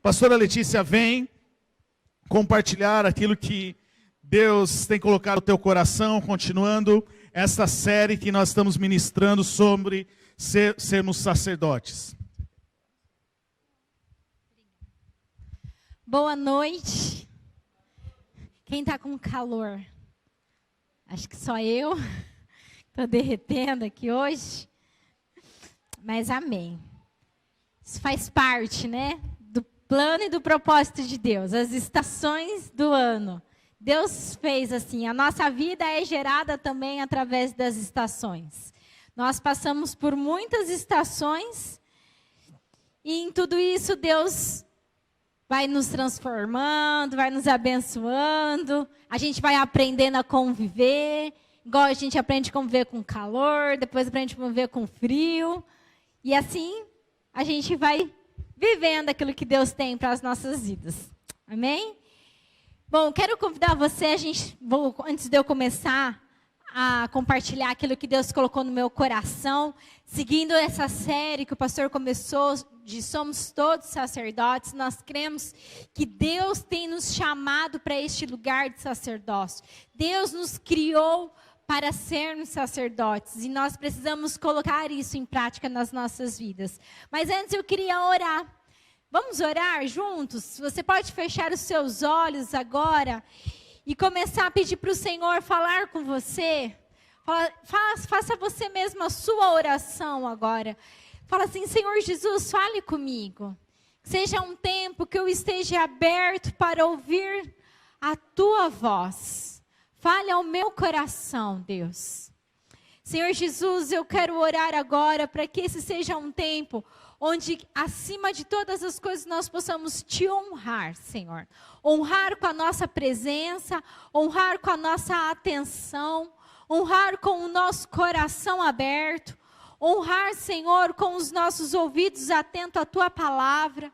Pastora Letícia, vem compartilhar aquilo que Deus tem colocado no teu coração, continuando esta série que nós estamos ministrando sobre sermos sacerdotes. Boa noite. Quem está com calor? Acho que só eu. Estou derretendo aqui hoje. Mas amém. Isso faz parte, né? Do plano e do propósito de Deus. As estações do ano. Deus fez assim. A nossa vida é gerada também através das estações. Nós passamos por muitas estações. E em tudo isso Deus vai nos transformando, vai nos abençoando. A gente vai aprendendo a conviver. Igual a gente aprende a conviver com calor, depois aprende a conviver com frio. E assim, a gente vai vivendo aquilo que Deus tem para as nossas vidas. Amém? Bom, quero convidar você, antes de eu começar a compartilhar aquilo que Deus colocou no meu coração, seguindo essa série que o pastor começou, de Somos Todos Sacerdotes, nós cremos que Deus tem nos chamado para este lugar de sacerdócio. Deus nos criou para sermos sacerdotes e nós precisamos colocar isso em prática nas nossas vidas. Mas antes eu queria orar. Vamos orar juntos? Você pode fechar os seus olhos agora e começar a pedir para o Senhor falar com você. Faça você mesmo a sua oração agora. Fala assim: Senhor Jesus, fale comigo. Que seja um tempo que eu esteja aberto para ouvir a tua voz. Fale ao meu coração, Deus. Senhor Jesus, eu quero orar agora para que esse seja um tempo onde, acima de todas as coisas, nós possamos te honrar, Senhor. Honrar com a nossa presença, honrar com a nossa atenção, honrar com o nosso coração aberto, honrar, Senhor, com os nossos ouvidos atentos à tua palavra.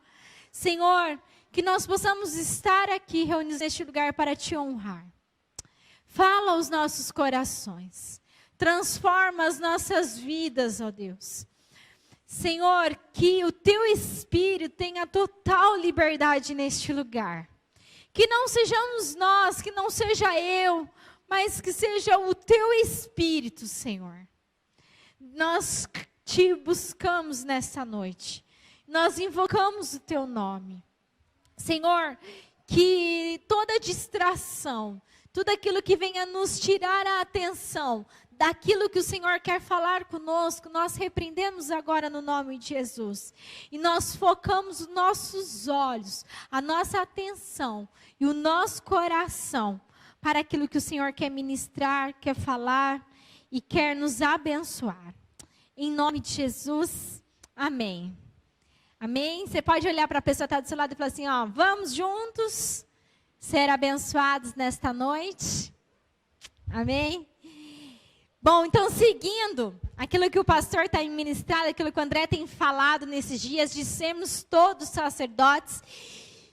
Senhor, que nós possamos estar aqui reunidos neste lugar para te honrar. Fala aos nossos corações. Transforma as nossas vidas, ó Deus. Senhor, que o teu Espírito tenha total liberdade neste lugar. Que não sejamos nós, que não seja eu, mas que seja o teu Espírito, Senhor. Nós te buscamos nessa noite. Nós invocamos o teu nome. Senhor, que toda distração, tudo aquilo que venha nos tirar a atenção daquilo que o Senhor quer falar conosco, nós repreendemos agora no nome de Jesus. E nós focamos os nossos olhos, a nossa atenção e o nosso coração para aquilo que o Senhor quer ministrar, quer falar e quer nos abençoar. Em nome de Jesus, amém. Amém? Você pode olhar para a pessoa que está do seu lado e falar assim, ó, vamos juntos ser abençoados nesta noite. Amém? Bom, então seguindo aquilo que o pastor tem ministrado, aquilo que o André tem falado nesses dias, de sermos todos sacerdotes.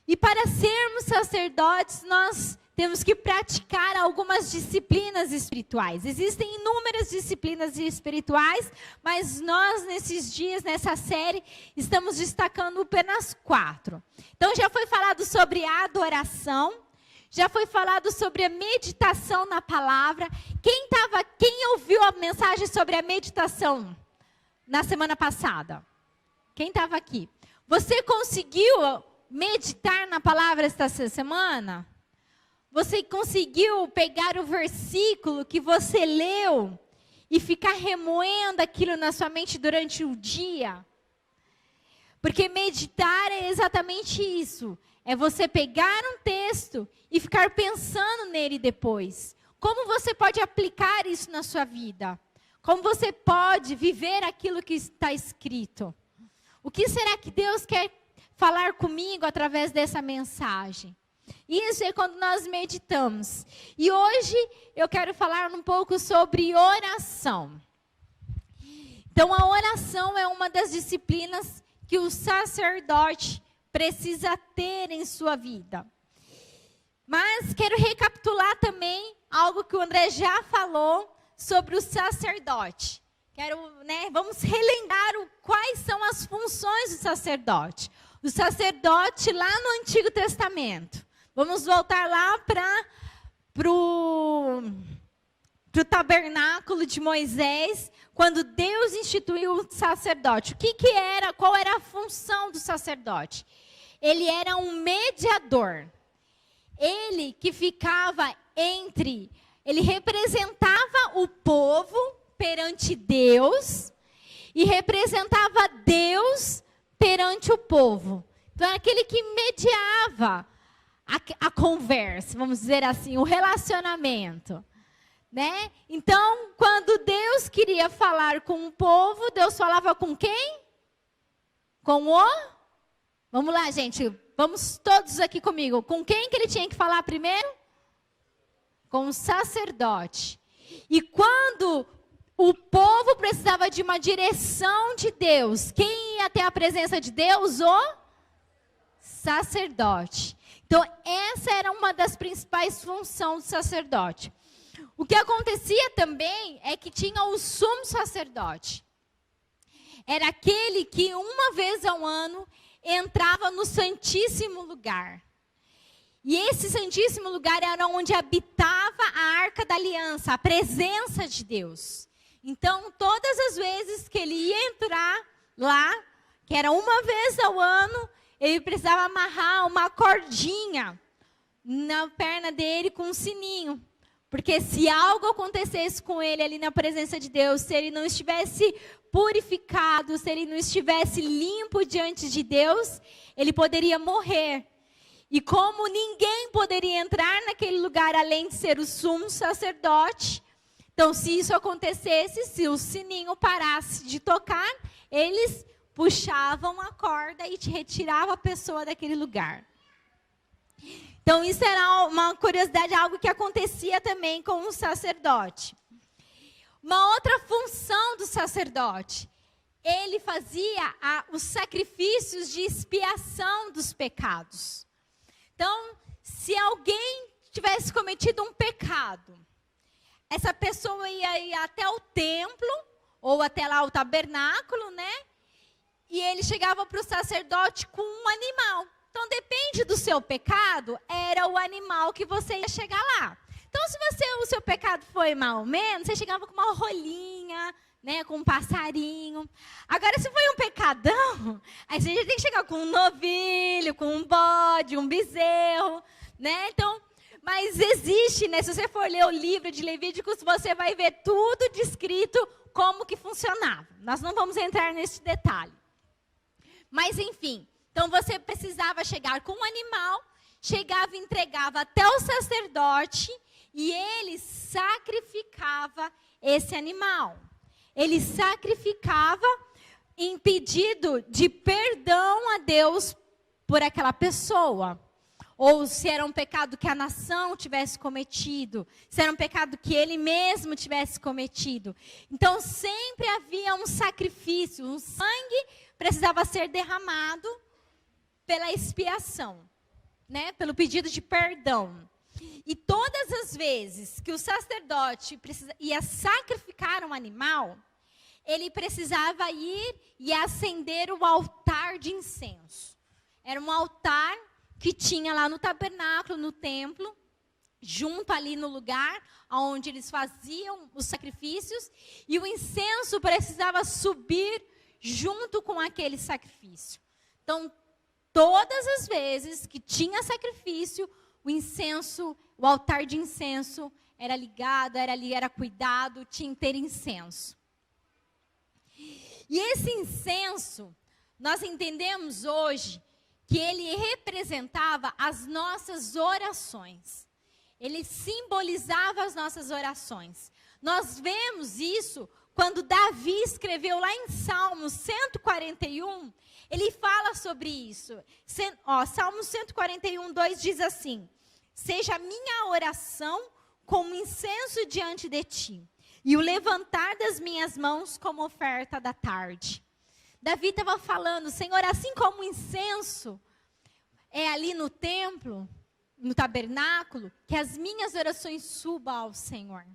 E para sermos sacerdotes, nós temos que praticar algumas disciplinas espirituais. Existem inúmeras disciplinas espirituais, mas nós nesses dias, nessa série, estamos destacando apenas 4. Então já foi falado sobre a adoração, já foi falado sobre a meditação na palavra. Quem ouviu a mensagem sobre a meditação na semana passada? Quem estava aqui? Você conseguiu meditar na palavra esta semana? Você conseguiu pegar o versículo que você leu e ficar remoendo aquilo na sua mente durante o dia? Porque meditar é exatamente isso. É você pegar um texto e ficar pensando nele depois. Como você pode aplicar isso na sua vida? Como você pode viver aquilo que está escrito? O que será que Deus quer falar comigo através dessa mensagem? Isso é quando nós meditamos. E hoje eu quero falar um pouco sobre oração. Então a oração é uma das disciplinas que o sacerdote precisa ter em sua vida. Mas quero recapitular também algo que o André já falou sobre o sacerdote. Vamos relembrar quais são as funções do sacerdote. do sacerdote lá no Antigo Testamento. Vamos voltar lá para o tabernáculo de Moisés, quando Deus instituiu o sacerdote. O que era, qual era a função do sacerdote? Ele era um mediador. Ele que ficava ele representava o povo perante Deus e representava Deus perante o povo. Então, é aquele que mediava a conversa, vamos dizer assim, o relacionamento. Né? Então, quando Deus queria falar com o povo, Deus falava com quem? Com o... Vamos lá, gente. Vamos todos aqui comigo. Com quem que ele tinha que falar primeiro? Com o sacerdote. E quando o povo precisava de uma direção de Deus, quem ia ter a presença de Deus? O sacerdote. Então, essa era uma das principais funções do sacerdote. O que acontecia também é que tinha o sumo sacerdote. Era aquele que uma vez ao ano entrava no Santíssimo Lugar. E esse Santíssimo Lugar era onde habitava a Arca da Aliança, a presença de Deus. Então, todas as vezes que ele ia entrar lá, que era uma vez ao ano, ele precisava amarrar uma cordinha na perna dele com um sininho. Porque se algo acontecesse com ele ali na presença de Deus, se ele não estivesse purificado, se ele não estivesse limpo diante de Deus, ele poderia morrer. E como ninguém poderia entrar naquele lugar além de ser o sumo sacerdote, então se isso acontecesse, se o sininho parasse de tocar, eles puxavam a corda e retiravam a pessoa daquele lugar. Então, isso era uma curiosidade, algo que acontecia também com o sacerdote. Uma outra função do sacerdote, ele fazia os sacrifícios de expiação dos pecados. Então, se alguém tivesse cometido um pecado, essa pessoa ia até o templo, ou até lá o tabernáculo, né? E ele chegava para o sacerdote com um animal. Então, depende do seu pecado, era o animal que você ia chegar lá. Então, se o seu pecado foi mal ou menos, você chegava com uma rolinha, né, com um passarinho. Agora, se foi um pecadão, aí você já tem que chegar com um novilho, com um bode, um bezerro, né? Então, mas existe, né? Se você for ler o livro de Levíticos, você vai ver tudo descrito como que funcionava. Nós não vamos entrar nesse detalhe. Mas, enfim... Então, você precisava chegar com um animal, chegava e entregava até o sacerdote, e ele sacrificava esse animal. Ele sacrificava em pedido de perdão a Deus por aquela pessoa. Ou se era um pecado que a nação tivesse cometido, se era um pecado que ele mesmo tivesse cometido. Então, sempre havia um sacrifício, um sangue precisava ser derramado pela expiação, né? Pelo pedido de perdão. E todas as vezes que o sacerdote ia sacrificar um animal, ele precisava ir e acender o altar de incenso. Era um altar que tinha lá no tabernáculo, no templo, junto ali no lugar onde eles faziam os sacrifícios, e o incenso precisava subir junto com aquele sacrifício. Então, todas as vezes que tinha sacrifício, o incenso, o altar de incenso era ligado, era cuidado, tinha que ter incenso. E esse incenso, nós entendemos hoje que ele representava as nossas orações. Ele simbolizava as nossas orações. Nós vemos isso quando Davi escreveu lá em Salmos 141, ele fala sobre isso. Salmos 141, 2 diz assim: seja a minha oração como incenso diante de ti, e o levantar das minhas mãos como oferta da tarde. Davi estava falando, Senhor, assim como o incenso é ali no templo, no tabernáculo, que as minhas orações subam ao Senhor.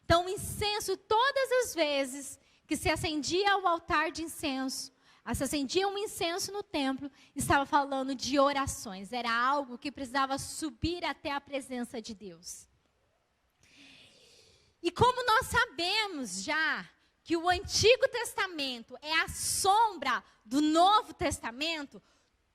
Então, o incenso, todas as vezes que se acendia ao altar de incenso, se acendia um incenso no templo, estava falando de orações. Era algo que precisava subir até a presença de Deus. E como nós sabemos já que o Antigo Testamento é a sombra do Novo Testamento,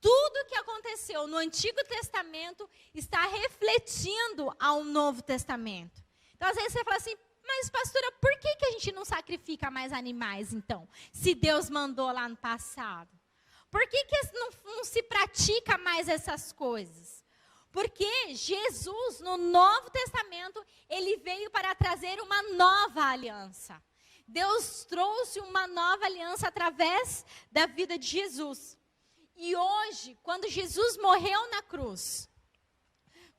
tudo que aconteceu no Antigo Testamento está refletindo ao Novo Testamento. Então, às vezes você fala assim, mas pastora, por que a gente não sacrifica mais animais, então? Se Deus mandou lá no passado. Por que não se pratica mais essas coisas? Porque Jesus, no Novo Testamento, ele veio para trazer uma nova aliança. Deus trouxe uma nova aliança através da vida de Jesus. E hoje, quando Jesus morreu na cruz,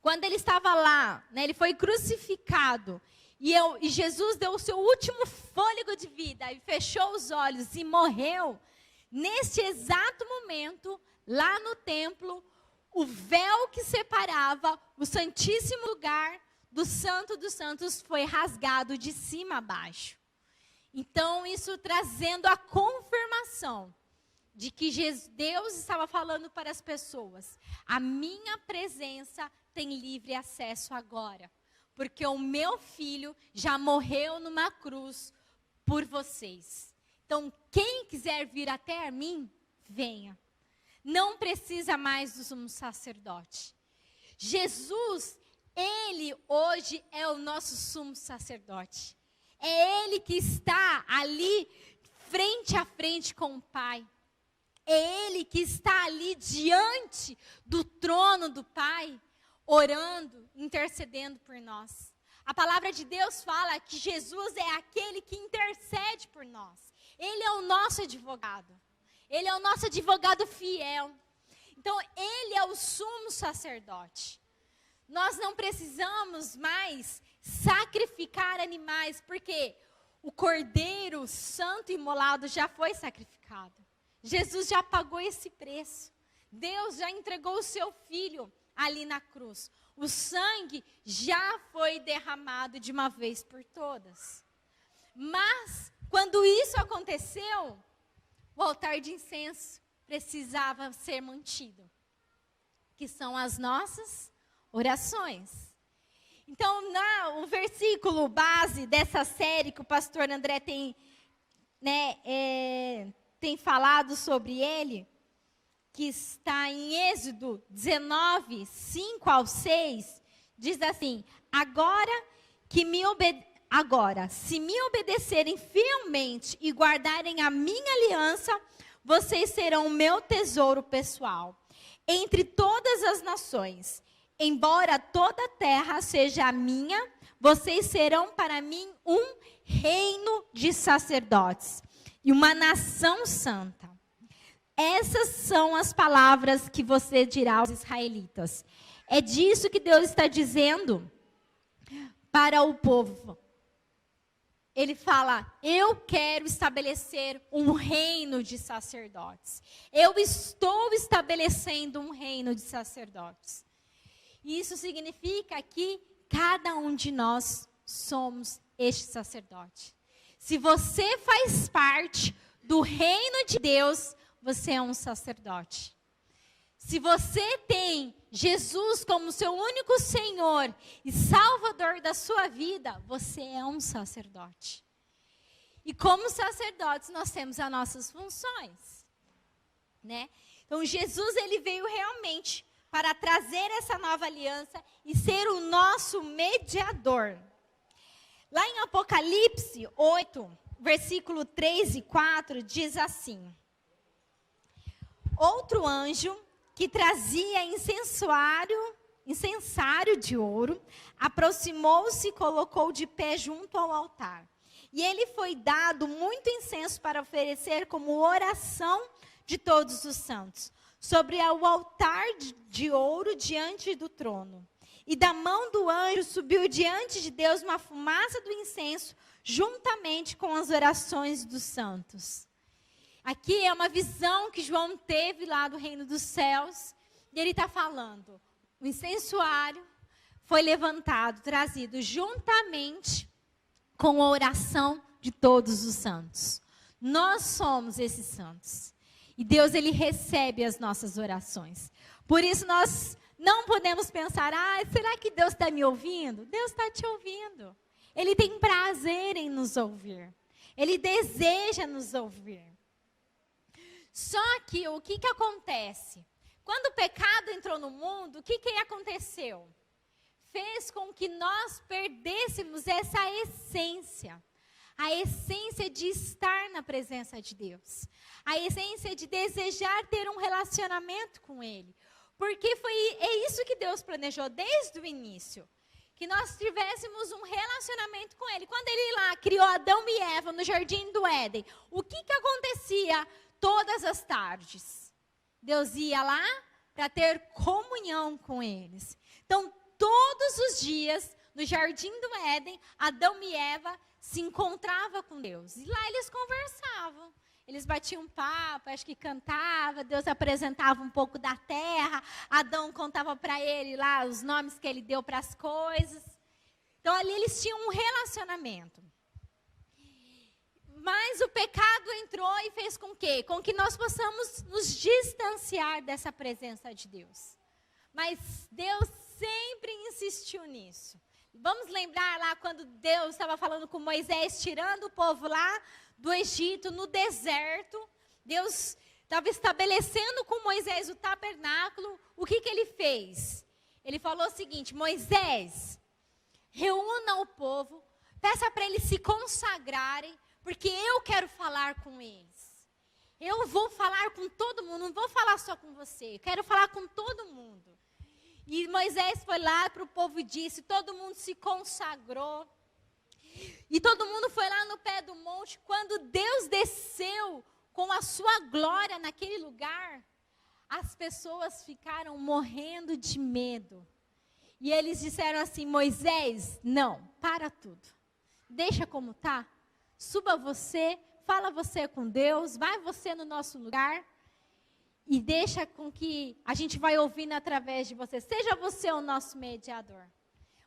quando ele estava lá, né, ele foi crucificado, e Jesus deu o seu último fôlego de vida, e fechou os olhos e morreu, neste exato momento, lá no templo, o véu que separava o Santíssimo Lugar do Santo dos Santos foi rasgado de cima a baixo. Então, isso trazendo a confirmação de que Deus estava falando para as pessoas, a minha presença tem livre acesso agora, porque o meu filho já morreu numa cruz por vocês. Então, quem quiser vir até a mim, venha. Não precisa mais do sumo sacerdote. Jesus, ele hoje é o nosso sumo sacerdote. É ele que está ali, frente a frente com o Pai. É ele que está ali diante do trono do Pai, orando, intercedendo por nós. A palavra de Deus fala que Jesus é aquele que intercede por nós. Ele é o nosso advogado. Ele é o nosso advogado fiel. Então, ele é o sumo sacerdote. Nós não precisamos mais sacrificar animais, porque o cordeiro santo imolado já foi sacrificado. Jesus já pagou esse preço. Deus já entregou o seu filho ali na cruz. O sangue já foi derramado de uma vez por todas. Mas, quando isso aconteceu, o altar de incenso precisava ser mantido, que são as nossas orações. Então, o versículo base dessa série que o pastor André tem, tem falado sobre ele, que está em Êxodo 19, 5 ao 6, diz assim: Agora, se me obedecerem fielmente e guardarem a minha aliança, vocês serão o meu tesouro pessoal entre todas as nações. Embora toda a terra seja minha, vocês serão para mim um reino de sacerdotes e uma nação santa. Essas são as palavras que você dirá aos israelitas. É disso que Deus está dizendo para o povo. Ele fala, eu quero estabelecer um reino de sacerdotes. Eu estou estabelecendo um reino de sacerdotes. Isso significa que cada um de nós somos este sacerdote. Se você faz parte do reino de Deus, você é um sacerdote. Se você tem Jesus como seu único Senhor e Salvador da sua vida, você é um sacerdote. E como sacerdotes, nós temos as nossas funções, né? Então, Jesus, ele veio realmente para trazer essa nova aliança e ser o nosso mediador. Lá em Apocalipse 8, versículo 3 e 4, diz assim: Outro anjo que trazia incensário de ouro, aproximou-se e colocou de pé junto ao altar. E ele foi dado muito incenso para oferecer como oração de todos os santos, sobre o altar de ouro diante do trono. E da mão do anjo subiu diante de Deus uma fumaça do incenso, juntamente com as orações dos santos. Aqui é uma visão que João teve lá do reino dos céus. E ele está falando, o incensuário foi levantado, trazido juntamente com a oração de todos os santos. Nós somos esses santos. E Deus, Ele recebe as nossas orações. Por isso nós não podemos pensar, será que Deus está me ouvindo? Deus está te ouvindo. Ele tem prazer em nos ouvir. Ele deseja nos ouvir. Só que o que acontece? Quando o pecado entrou no mundo, o que aconteceu? Fez com que nós perdêssemos essa essência. A essência de estar na presença de Deus. A essência de desejar ter um relacionamento com Ele. Porque é isso que Deus planejou desde o início. Que nós tivéssemos um relacionamento com Ele. Quando Ele lá criou Adão e Eva no jardim do Éden, o que acontecia todas as tardes? Deus ia lá para ter comunhão com eles. Então, todos os dias, no jardim do Éden, Adão e Eva se encontravam com Deus. E lá eles conversavam. Eles batiam papo, acho que cantava, Deus apresentava um pouco da terra, Adão contava para ele lá os nomes que ele deu para as coisas. Então ali eles tinham um relacionamento. Mas o pecado entrou e fez com quê? Com que nós possamos nos distanciar dessa presença de Deus. Mas Deus sempre insistiu nisso. Vamos lembrar lá quando Deus estava falando com Moisés, tirando o povo lá do Egito, no deserto. Deus estava estabelecendo com Moisés o tabernáculo. O que ele fez? Ele falou o seguinte: Moisés, reúna o povo, peça para eles se consagrarem, porque eu quero falar com eles. Eu vou falar com todo mundo, não vou falar só com você, eu quero falar com todo mundo. E Moisés foi lá para o povo e disse, todo mundo se consagrou. E todo mundo foi lá no pé do monte. Quando Deus desceu com a sua glória naquele lugar, as pessoas ficaram morrendo de medo. E eles disseram assim, Moisés, não, para tudo. Deixa como está, suba você, fala você com Deus, vai você no nosso lugar. E deixa com que a gente vai ouvindo através de você. Seja você o nosso mediador.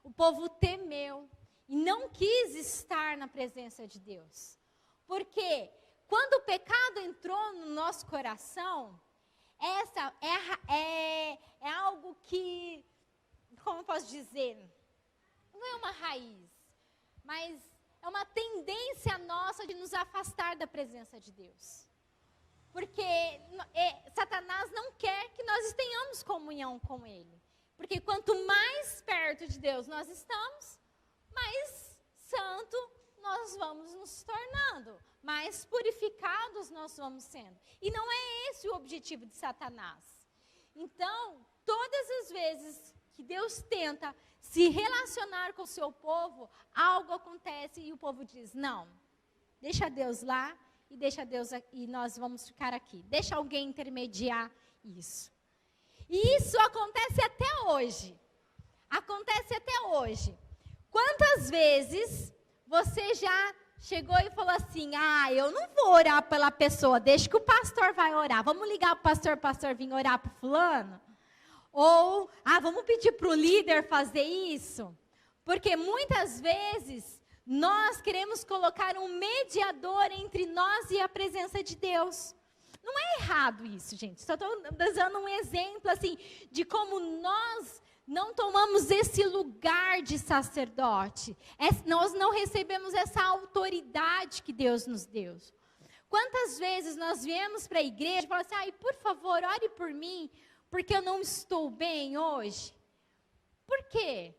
O povo temeu e não quis estar na presença de Deus. Porque quando o pecado entrou no nosso coração, essa é algo que, como eu posso dizer, não é uma raiz, mas é uma tendência nossa de nos afastar da presença de Deus. Porque Satanás não quer que nós tenhamos comunhão com Ele. Porque quanto mais perto de Deus nós estamos, mais santo nós vamos nos tornando. Mais purificados nós vamos sendo. E não é esse o objetivo de Satanás. Então, todas as vezes que Deus tenta se relacionar com o seu povo, algo acontece e o povo diz, não, deixa Deus lá. E deixa Deus e nós vamos ficar aqui. Deixa alguém intermediar isso. E isso acontece até hoje. Acontece até hoje. Quantas vezes você já chegou e falou assim, eu não vou orar pela pessoa, deixa que o pastor vai orar. Vamos ligar para o pastor vir orar para o fulano? Ou, vamos pedir para o líder fazer isso? Porque muitas vezes nós queremos colocar um mediador entre nós e a presença de Deus. Não é errado isso, gente. Só estou dando um exemplo assim, de como nós não tomamos esse lugar de sacerdote. Nós não recebemos essa autoridade que Deus nos deu. Quantas vezes nós viemos para a igreja e falamos assim, por favor, ore por mim, porque eu não estou bem hoje. Por quê?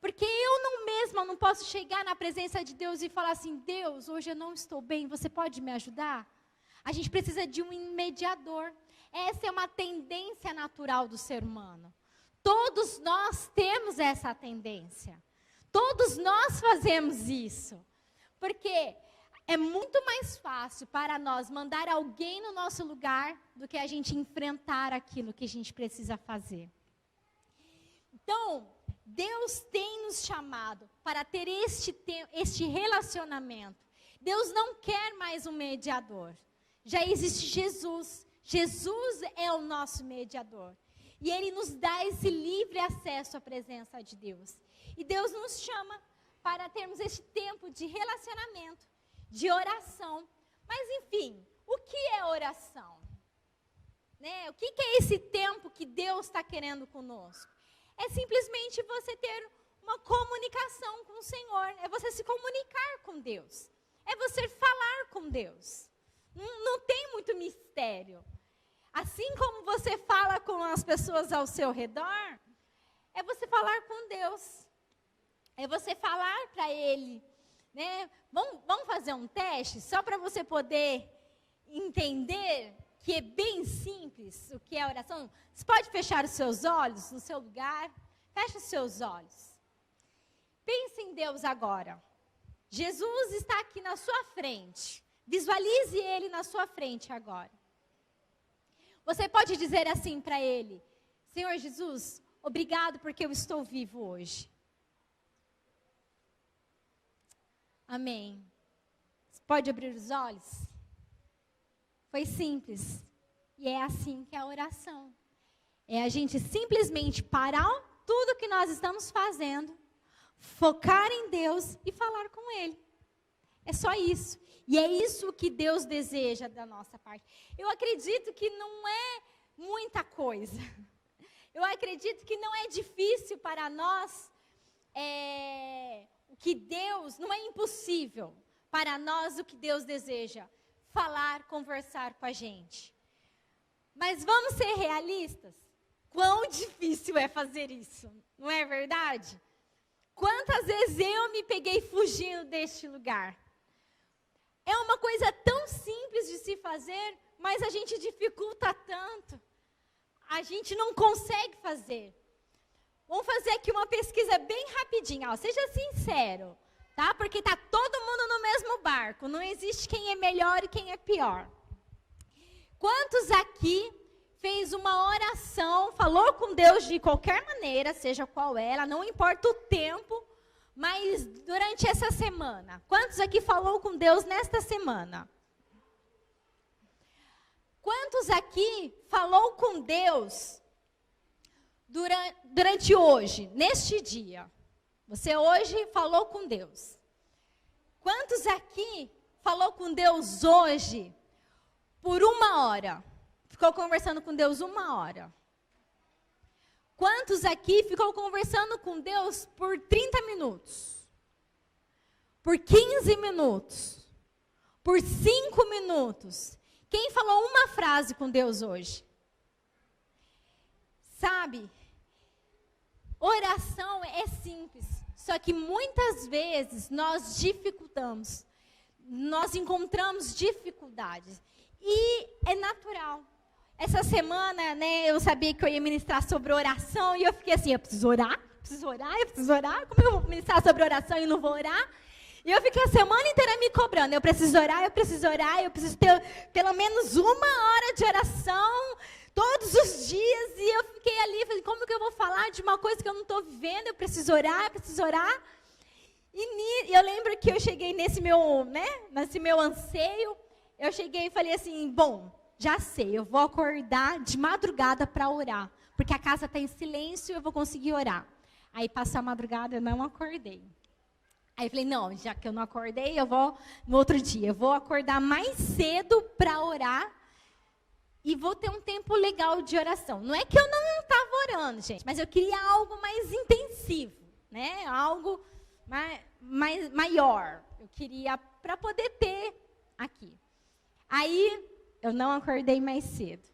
Porque eu mesma não posso chegar na presença de Deus e falar assim, Deus, hoje eu não estou bem, você pode me ajudar? A gente precisa de um mediador. Essa é uma tendência natural do ser humano. Todos nós temos essa tendência. Todos nós fazemos isso. Porque é muito mais fácil para nós mandar alguém no nosso lugar do que a gente enfrentar aquilo que a gente precisa fazer. Então, Deus tem nos chamado para ter este relacionamento. Deus não quer mais um mediador. Já existe Jesus. Jesus é o nosso mediador. E Ele nos dá esse livre acesso à presença de Deus. E Deus nos chama para termos este tempo de relacionamento, de oração. Mas enfim, o que é oração? né? O que é esse tempo que Deus está querendo conosco? É simplesmente você ter uma comunicação com o Senhor. É você se comunicar com Deus. É você falar com Deus. Não tem muito mistério. Assim como você fala com as pessoas ao seu redor, é você falar com Deus. É você falar para Ele, né? Vamos fazer um teste só para você poder entender que é bem simples o que é a oração. Você pode fechar os seus olhos no seu lugar? Feche os seus olhos. Pense em Deus agora. Jesus está aqui na sua frente. Visualize Ele na sua frente agora. Você pode dizer assim para Ele: Senhor Jesus, obrigado porque eu estou vivo hoje. Amém. Você pode abrir os olhos? Foi simples. E é assim que é a oração. É a gente simplesmente parar tudo que nós estamos fazendo, focar em Deus e falar com Ele. É só isso. E é isso que Deus deseja da nossa parte. Eu acredito que não é muita coisa. Eu acredito que não é difícil para nós, o que Deus, não é impossível para nós o que Deus deseja. Falar, conversar com a gente. Mas vamos ser realistas? Quão difícil é fazer isso, não é verdade? Quantas vezes eu me peguei fugindo deste lugar? É uma coisa tão simples de se fazer, mas a gente dificulta tanto. A gente não consegue fazer. Vamos fazer aqui uma pesquisa bem rapidinha. Ó, seja sincero, tá? Porque está todo mundo no mesmo barco. Não existe quem é melhor e quem é pior. Quantos aqui fez uma oração, falou com Deus de qualquer maneira, seja qual ela, não importa o tempo, mas durante essa semana? Quantos aqui falou com Deus nesta semana? Quantos aqui falou com Deus durante hoje, neste dia? Você hoje falou com Deus. Quantos aqui falou com Deus hoje por 1 hora? Ficou conversando com Deus 1 hora. Quantos aqui ficou conversando com Deus por 30 minutos? Por 15 minutos? Por 5 minutos? Quem falou uma frase com Deus hoje? Sabe, oração é simples, só que muitas vezes nós dificultamos, nós encontramos dificuldades, e é natural. Essa semana, né, eu sabia que eu ia ministrar sobre oração, e eu fiquei assim, eu preciso orar, como eu vou ministrar sobre oração e não vou orar? E eu fiquei a semana inteira me cobrando, eu preciso orar, eu preciso ter pelo menos 1 hora de oração, todos os dias, e eu fiquei ali, falei, como que eu vou falar de uma coisa que eu não estou vivendo? Eu preciso orar. E eu lembro que eu cheguei nesse meu anseio, eu cheguei e falei assim, bom, já sei, eu vou acordar de madrugada para orar, porque a casa está em silêncio e eu vou conseguir orar. Aí passou a madrugada, eu não acordei. Aí eu falei, não, já que eu não acordei, eu vou, no outro dia, eu vou acordar mais cedo para orar, e vou ter um tempo legal de oração. Não é que eu não estava orando, gente, mas eu queria algo mais intensivo, né? Algo maior. Eu queria para poder ter aqui. Aí, eu não acordei mais cedo.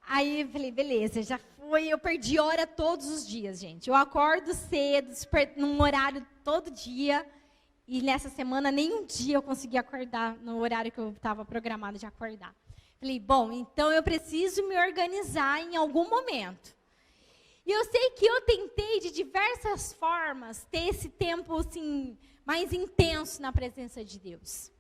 Aí, eu falei, beleza, já foi. Eu perdi hora todos os dias, gente. Eu acordo cedo, num horário todo dia. E nessa semana, nenhum dia eu consegui acordar no horário que eu estava programada de acordar. Falei, bom, então eu preciso me organizar em algum momento. E eu sei que eu tentei de diversas formas ter esse tempo assim, mais intenso na presença de Deus.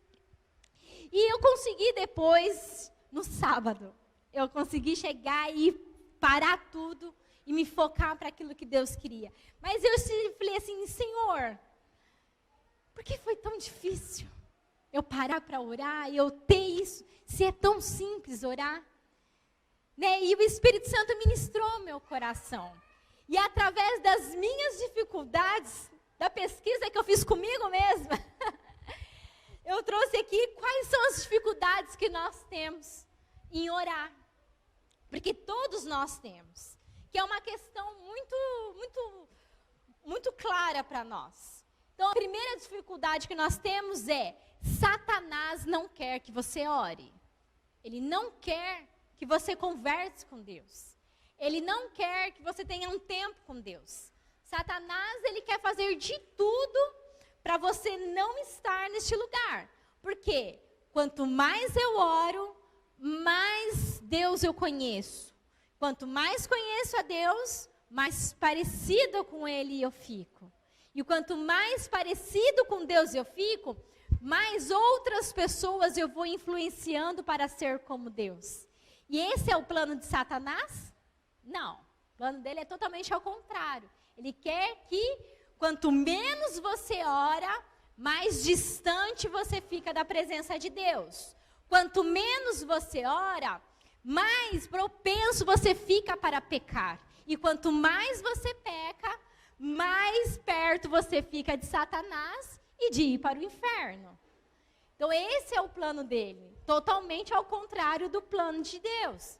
E eu consegui depois, no sábado, eu consegui chegar e parar tudo e me focar para aquilo que Deus queria. Mas eu falei assim, Senhor, por que foi tão difícil eu parar para orar e eu ter isso? Se é tão simples orar, né? E o Espírito Santo ministrou meu coração. E através das minhas dificuldades, da pesquisa que eu fiz comigo mesma, eu trouxe aqui quais são as dificuldades que nós temos em orar. Porque todos nós temos. Que é uma questão muito clara para nós. Então, a primeira dificuldade que nós temos é: Satanás não quer que você ore. Ele não quer que você converse com Deus. Ele não quer que você tenha um tempo com Deus. Satanás, ele quer fazer de tudo para você não estar neste lugar. Por quê? Quanto mais eu oro, mais Deus eu conheço. Quanto mais conheço a Deus, mais parecida com Ele eu fico. E quanto mais parecido com Deus eu fico, mais outras pessoas eu vou influenciando para ser como Deus. E esse é o plano de Satanás? Não. O plano dele é totalmente ao contrário. Ele quer que, quanto menos você ora, mais distante você fica da presença de Deus. Quanto menos você ora, mais propenso você fica para pecar. E quanto mais você peca, mais perto você fica de Satanás e de ir para o inferno. Então esse é o plano dele, totalmente ao contrário do plano de Deus.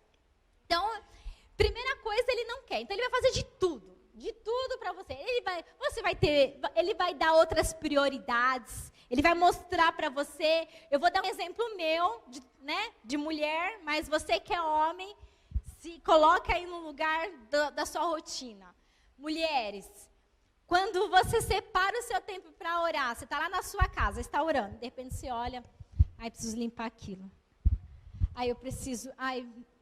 Então, primeira coisa, ele não quer. Então ele vai fazer de tudo para você. Ele vai dar outras prioridades. Ele vai mostrar para você. Eu vou dar um exemplo meu, de mulher, mas você que é homem, se coloca aí no lugar da sua rotina. Mulheres, quando você separa o seu tempo para orar, você está lá na sua casa, está orando, de repente você olha, preciso limpar aquilo. Eu preciso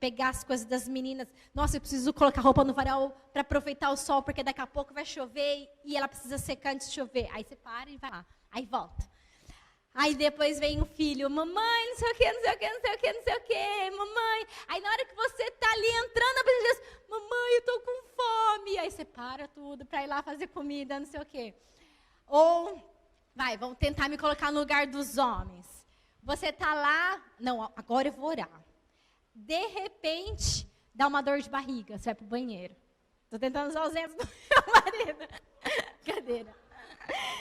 pegar as coisas das meninas. Nossa, eu preciso colocar roupa no varal para aproveitar o sol, porque daqui a pouco vai chover e ela precisa secar antes de chover. Aí você para e vai lá, aí volta. Aí depois vem o filho, mamãe, não sei o que, não sei o que, não sei o que, não sei o que, mamãe. Aí na hora que você está ali entrando na presença de Deus, mamãe, eu estou com fome. Aí você para tudo para ir lá fazer comida, não sei o que. Ou, vamos tentar me colocar no lugar dos homens. Você está lá, não, agora eu vou orar. De repente, dá uma dor de barriga, você vai para o banheiro. Estou tentando usar os exemplos do meu marido. Brincadeira.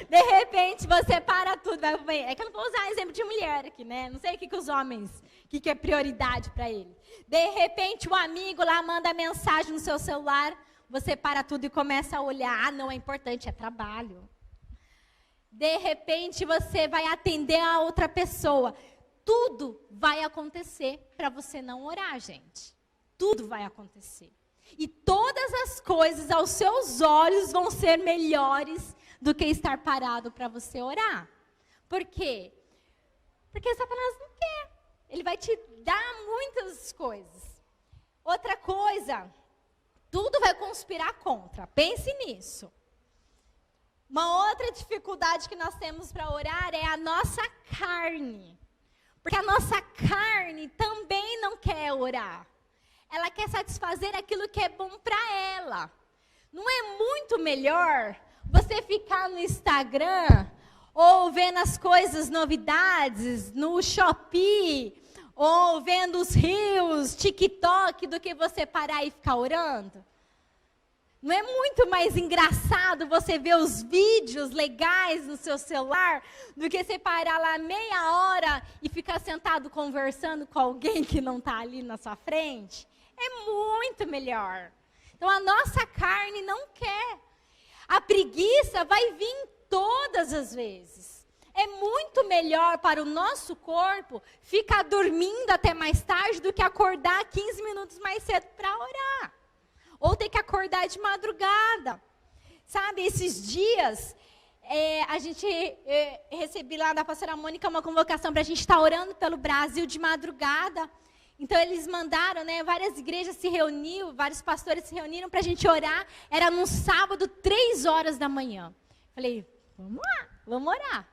De repente, você para tudo, vai pro banheiro. É que eu não vou usar exemplo de mulher aqui, né? Não sei o que os homens, o que é prioridade para eles. De repente, o amigo lá manda mensagem no seu celular, você para tudo e começa a olhar. Não é importante, é trabalho. De repente, você vai atender a outra pessoa. Tudo vai acontecer para você não orar, gente. Tudo vai acontecer. E todas as coisas aos seus olhos vão ser melhores do que estar parado para você orar. Por quê? Porque Satanás não quer. Ele vai te dar muitas coisas. Outra coisa, tudo vai conspirar contra. Pense nisso. Uma outra dificuldade que nós temos para orar é a nossa carne. Porque a nossa carne também não quer orar. Ela quer satisfazer aquilo que é bom para ela. Não é muito melhor você ficar no Instagram ou vendo as coisas, novidades, no Shopee, ou vendo os Reels, TikTok, do que você parar e ficar orando? Não é muito mais engraçado você ver os vídeos legais no seu celular do que você parar lá meia hora e ficar sentado conversando com alguém que não está ali na sua frente? É muito melhor. Então a nossa carne não quer. A preguiça vai vir todas as vezes. É muito melhor para o nosso corpo ficar dormindo até mais tarde do que acordar 15 minutos mais cedo para orar. Ou ter que acordar de madrugada. Sabe, esses dias, recebi lá da pastora Mônica uma convocação para a gente estar orando pelo Brasil de madrugada. Então, eles mandaram, várias igrejas se reuniram, vários pastores se reuniram para a gente orar. Era num sábado, 3 horas da manhã. Falei, vamos lá, vamos orar.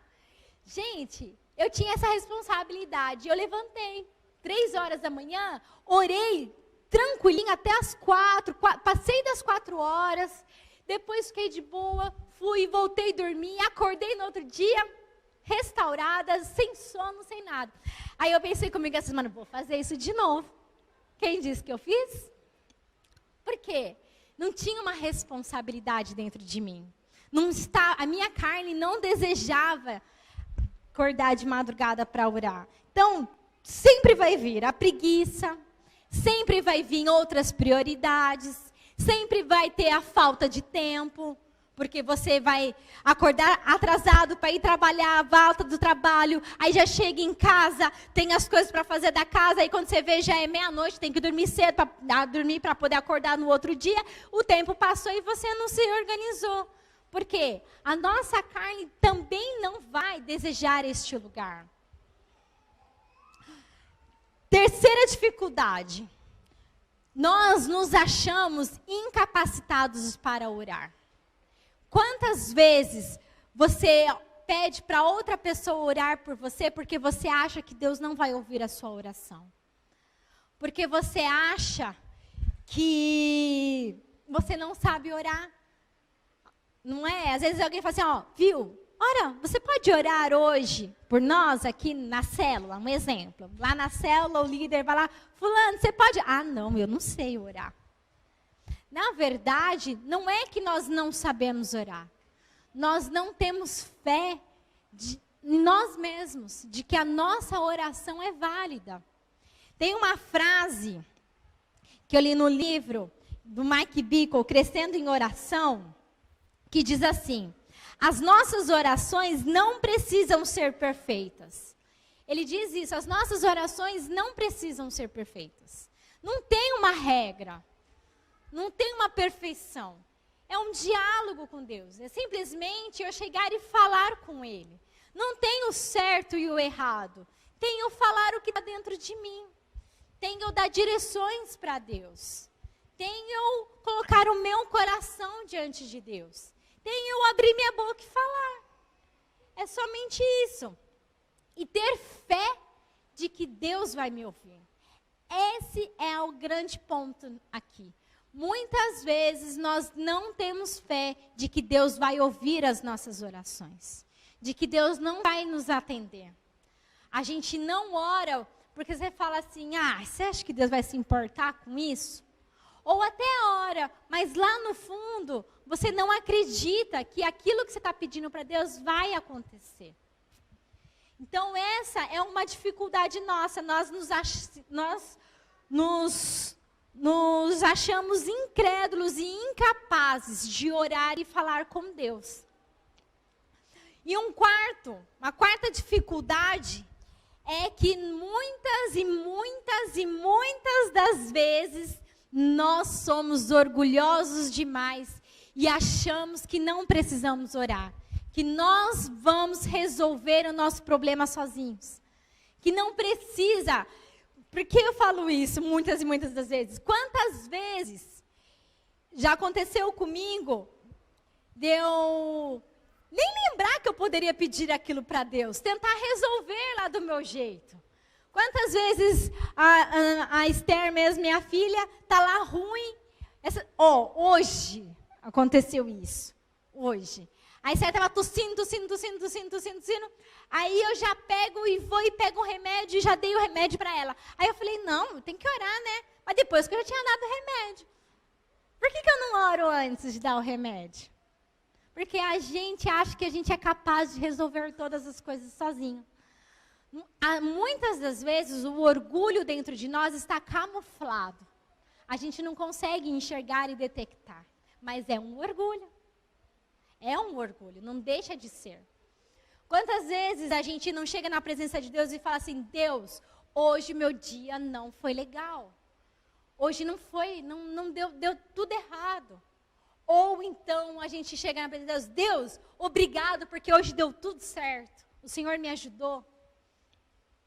Gente, eu tinha essa responsabilidade. Eu levantei, 3 horas da manhã, orei tranquilinho até as 4, passei das 4 horas. Depois fiquei de boa, fui, voltei a dormir, acordei no outro dia, restaurada, sem sono, sem nada. Aí eu pensei comigo essa semana, vou fazer isso de novo. Quem disse que eu fiz? Por quê? Não tinha uma responsabilidade dentro de mim. A minha carne não desejava acordar de madrugada para orar. Então, sempre vai vir a preguiça, sempre vai vir outras prioridades, sempre vai ter a falta de tempo, porque você vai acordar atrasado para ir trabalhar, volta do trabalho, aí já chega em casa, tem as coisas para fazer da casa, aí quando você vê já é meia-noite, tem que dormir cedo para poder acordar no outro dia, o tempo passou e você não se organizou. Por quê? A nossa carne também não vai desejar este lugar. Terceira dificuldade. Nós nos achamos incapacitados para orar. Quantas vezes você pede para outra pessoa orar por você porque você acha que Deus não vai ouvir a sua oração? Porque você acha que você não sabe orar? Não é? Às vezes alguém fala assim, ó, viu? Ora, você pode orar hoje por nós aqui na célula, um exemplo. Lá na célula o líder vai lá, fulano, você pode... Ah, não, eu não sei orar. Na verdade, não é que nós não sabemos orar. Nós não temos fé em nós mesmos, de que a nossa oração é válida. Tem uma frase que eu li no livro do Mike Bickle, Crescendo em Oração, que diz assim: as nossas orações não precisam ser perfeitas. Ele diz isso, as nossas orações não precisam ser perfeitas. Não tem uma regra, não tem uma perfeição. É um diálogo com Deus, é simplesmente eu chegar e falar com Ele. Não tem o certo e o errado, tem eu falar o que está dentro de mim. Tem eu dar direções para Deus. Tem eu colocar o meu coração diante de Deus. Tem eu abrir minha boca e falar. É somente isso. E ter fé de que Deus vai me ouvir. Esse é o grande ponto aqui. Muitas vezes nós não temos fé de que Deus vai ouvir as nossas orações. De que Deus não vai nos atender. A gente não ora porque você fala assim, você acha que Deus vai se importar com isso? Ou até ora, mas lá no fundo, você não acredita que aquilo que você está pedindo para Deus vai acontecer. Então essa é uma dificuldade nossa, nós nos achamos incrédulos e incapazes de orar e falar com Deus. E uma quarta dificuldade é que muitas das vezes nós somos orgulhosos demais e achamos que não precisamos orar, que nós vamos resolver o nosso problema sozinhos, que não precisa. Por que eu falo isso muitas e muitas das vezes? Quantas vezes já aconteceu comigo de eu nem lembrar que eu poderia pedir aquilo para Deus, tentar resolver lá do meu jeito. Quantas vezes a Esther mesmo, minha filha, está lá ruim. Hoje aconteceu isso. Hoje. A Esther estava tossindo. Aí eu já pego e vou e pego o remédio e já dei o remédio para ela. Aí eu falei, não, tem que orar, né? Mas depois que eu já tinha dado o remédio. Por que eu não oro antes de dar o remédio? Porque a gente acha que a gente é capaz de resolver todas as coisas sozinho. Muitas das vezes o orgulho dentro de nós está camuflado. A gente não consegue enxergar e detectar. Mas é um orgulho. É um orgulho, não deixa de ser. Quantas vezes a gente não chega na presença de Deus e fala assim, Deus, hoje meu dia não foi legal. Hoje não foi, não deu tudo errado. Ou então a gente chega na presença de Deus, obrigado porque hoje deu tudo certo. O Senhor me ajudou.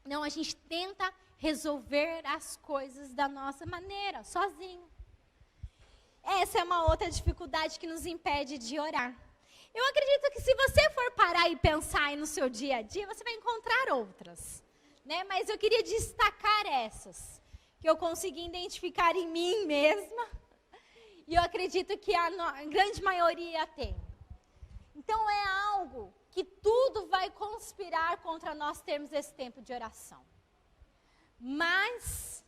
Não, a gente tenta resolver as coisas da nossa maneira, sozinho. Essa é uma outra dificuldade que nos impede de orar. Eu acredito que se você for parar e pensar aí no seu dia a dia, você vai encontrar outras. Né? Mas eu queria destacar essas, que eu consegui identificar em mim mesma. E eu acredito que a grande maioria tem. Então é algo que tudo vai conspirar contra nós termos esse tempo de oração. Mas,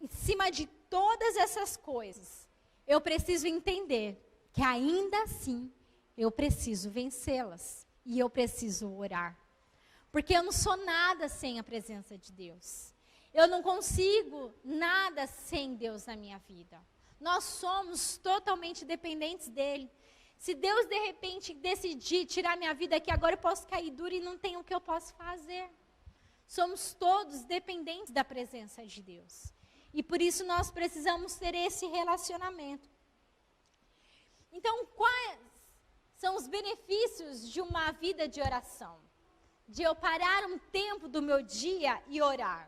em cima de todas essas coisas, eu preciso entender que ainda assim eu preciso vencê-las e eu preciso orar. Porque eu não sou nada sem a presença de Deus. Eu não consigo nada sem Deus na minha vida. Nós somos totalmente dependentes dele. Se Deus, de repente, decidir tirar minha vida aqui, agora eu posso cair duro e não tem o que eu posso fazer. Somos todos dependentes da presença de Deus. E por isso nós precisamos ter esse relacionamento. Então, quais são os benefícios de uma vida de oração? De eu parar um tempo do meu dia e orar.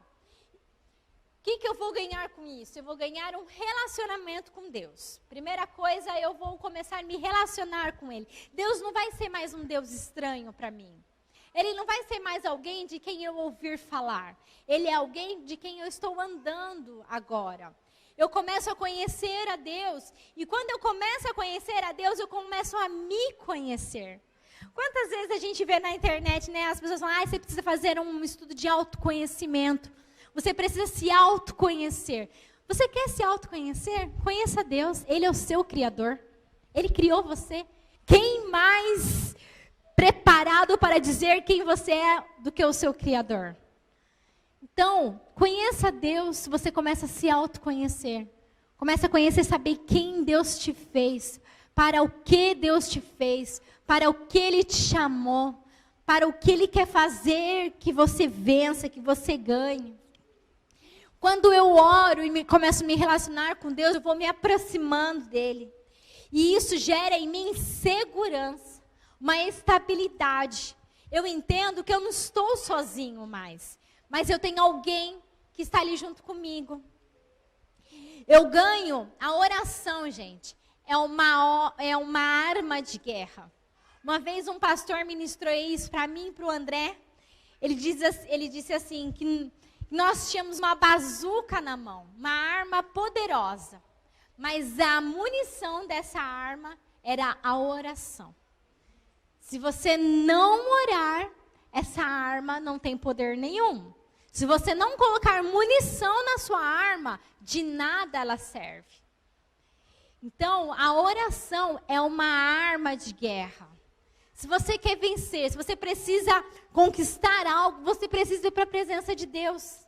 O que eu vou ganhar com isso? Eu vou ganhar um relacionamento com Deus. Primeira coisa, eu vou começar a me relacionar com Ele. Deus não vai ser mais um Deus estranho para mim. Ele não vai ser mais alguém de quem eu ouvir falar. Ele é alguém de quem eu estou andando agora. Eu começo a conhecer a Deus. E quando eu começo a conhecer a Deus, eu começo a me conhecer. Quantas vezes a gente vê na internet, né, as pessoas falam, você precisa fazer um estudo de autoconhecimento. Você precisa se autoconhecer. Você quer se autoconhecer? Conheça Deus. Ele é o seu Criador. Ele criou você. Quem mais preparado para dizer quem você é do que o seu Criador? Então, conheça Deus, você começa a se autoconhecer. Começa a conhecer, saber quem Deus te fez, para o que Deus te fez, para o que Ele te chamou, para o que Ele quer fazer que você vença, que você ganhe. Quando eu oro e começo a me relacionar com Deus, eu vou me aproximando dEle. E isso gera em mim segurança, uma estabilidade. Eu entendo que eu não estou sozinho mais, mas eu tenho alguém que está ali junto comigo. Eu ganho, a oração, gente, é uma arma de guerra. Uma vez um pastor ministrou isso para mim e para o André. Ele disse assim, que nós tínhamos uma bazuca na mão, uma arma poderosa. Mas a munição dessa arma era a oração. Se você não orar, essa arma não tem poder nenhum. Se você não colocar munição na sua arma, de nada ela serve. Então, a oração é uma arma de guerra. Se você quer vencer, se você precisa conquistar algo, você precisa ir para a presença de Deus.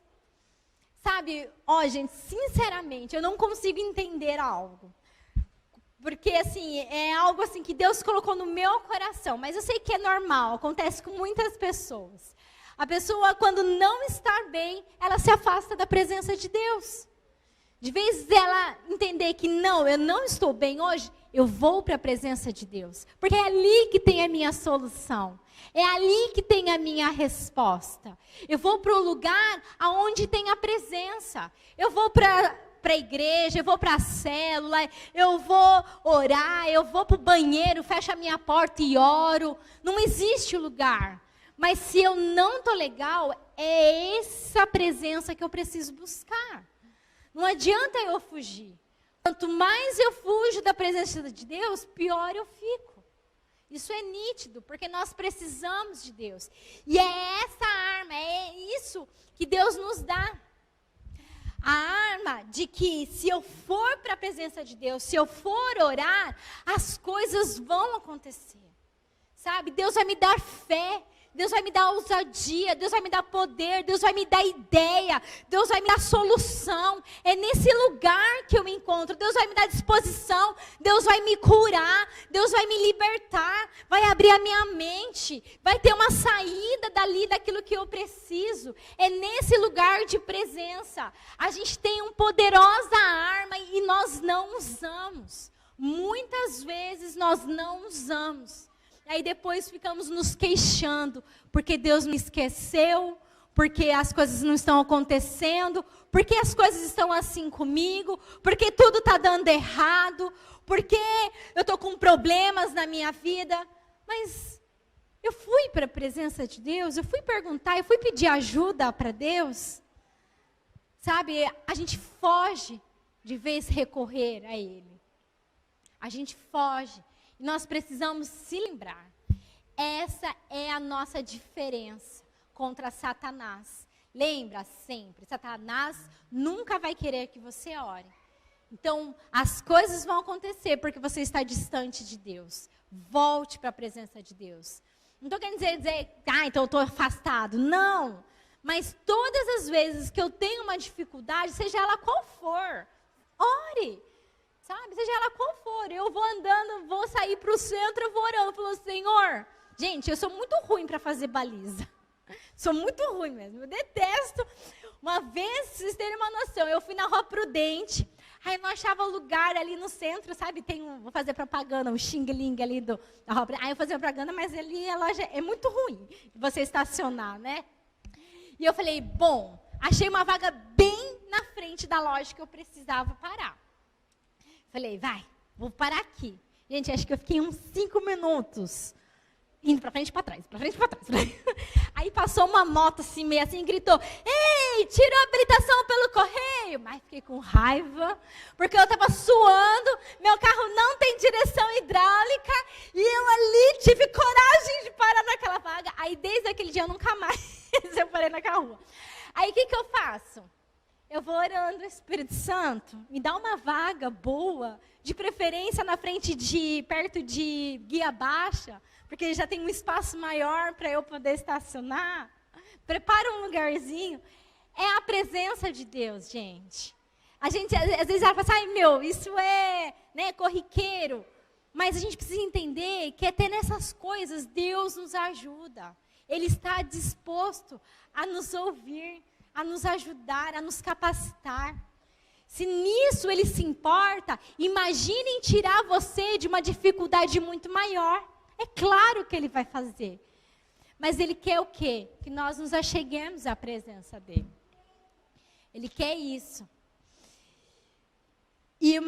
Sabe, gente, sinceramente, eu não consigo entender algo. Porque, assim, é algo assim que Deus colocou no meu coração. Mas eu sei que é normal, acontece com muitas pessoas. A pessoa, quando não está bem, ela se afasta da presença de Deus. De vez ela entender que não, eu não estou bem hoje, eu vou para a presença de Deus. Porque é ali que tem a minha solução. É ali que tem a minha resposta. Eu vou para o lugar onde tem a presença. Eu vou para a igreja, eu vou para a célula, eu vou orar, eu vou para o banheiro, fecho a minha porta e oro. Não existe lugar. Mas se eu não estou legal, é essa presença que eu preciso buscar. Não adianta eu fugir. Quanto mais eu fujo da presença de Deus, pior eu fico. Isso é nítido, porque nós precisamos de Deus. E é essa arma, é isso que Deus nos dá. A arma de que se eu for para a presença de Deus, se eu for orar, as coisas vão acontecer. Sabe, Deus vai me dar fé. Deus vai me dar ousadia, Deus vai me dar poder, Deus vai me dar ideia, Deus vai me dar solução. É nesse lugar que eu me encontro. Deus vai me dar disposição, Deus vai me curar, Deus vai me libertar, vai abrir a minha mente, vai ter uma saída dali daquilo que eu preciso. É nesse lugar de presença. A gente tem uma poderosa arma e nós não usamos. Muitas vezes nós não usamos. Aí depois ficamos nos queixando, porque Deus me esqueceu, porque as coisas não estão acontecendo, porque as coisas estão assim comigo, porque tudo está dando errado, porque eu estou com problemas na minha vida. Mas eu fui para a presença de Deus, eu fui perguntar, eu fui pedir ajuda para Deus. Sabe, a gente foge de vez recorrer a Ele. A gente foge. Nós precisamos se lembrar. Essa é a nossa diferença contra Satanás. Lembra sempre, Satanás nunca vai querer que você ore. Então, as coisas vão acontecer porque você está distante de Deus. Volte para a presença de Deus. Não estou querendo dizer, então eu estou afastado. Não. Mas todas as vezes que eu tenho uma dificuldade, seja ela qual for, ore. Sabe? Seja ela qual for. Eu vou andando, vou sair para o centro, eu vou orando. Falou, Senhor, gente, eu sou muito ruim para fazer baliza. Sou muito ruim mesmo. Eu detesto. Uma vez, vocês terem uma noção, eu fui na Rua Prudente. Aí não achava lugar ali no centro, sabe? Vou fazer propaganda, um xing-ling ali da Rua Prudente. Aí eu fazia propaganda, mas ali a loja é muito ruim de você estacionar, né? E eu falei, bom, achei uma vaga bem na frente da loja que eu precisava parar. Falei, vou parar aqui. Gente, acho que eu fiquei uns 5 minutos indo para frente e para trás, para frente e para trás. Aí passou uma moto assim, meio assim, e gritou, ei, tirou a habilitação pelo correio. Mas fiquei com raiva, porque eu estava suando, meu carro não tem direção hidráulica, e eu ali tive coragem de parar naquela vaga. Aí desde aquele dia eu nunca mais eu parei naquela rua. Aí o que eu faço? Eu vou orando, Espírito Santo, me dá uma vaga boa, de preferência perto de Guia Baixa, porque já tem um espaço maior para eu poder estacionar. Prepara um lugarzinho. É a presença de Deus, gente. A gente, às vezes, ela fala assim, isso é corriqueiro. Mas a gente precisa entender que até nessas coisas, Deus nos ajuda. Ele está disposto a nos ouvir, a nos ajudar, a nos capacitar. Se nisso Ele se importa, imagine em tirar você de uma dificuldade muito maior. É claro que Ele vai fazer. Mas Ele quer o quê? Que nós nos acheguemos à presença dEle. Ele quer isso. E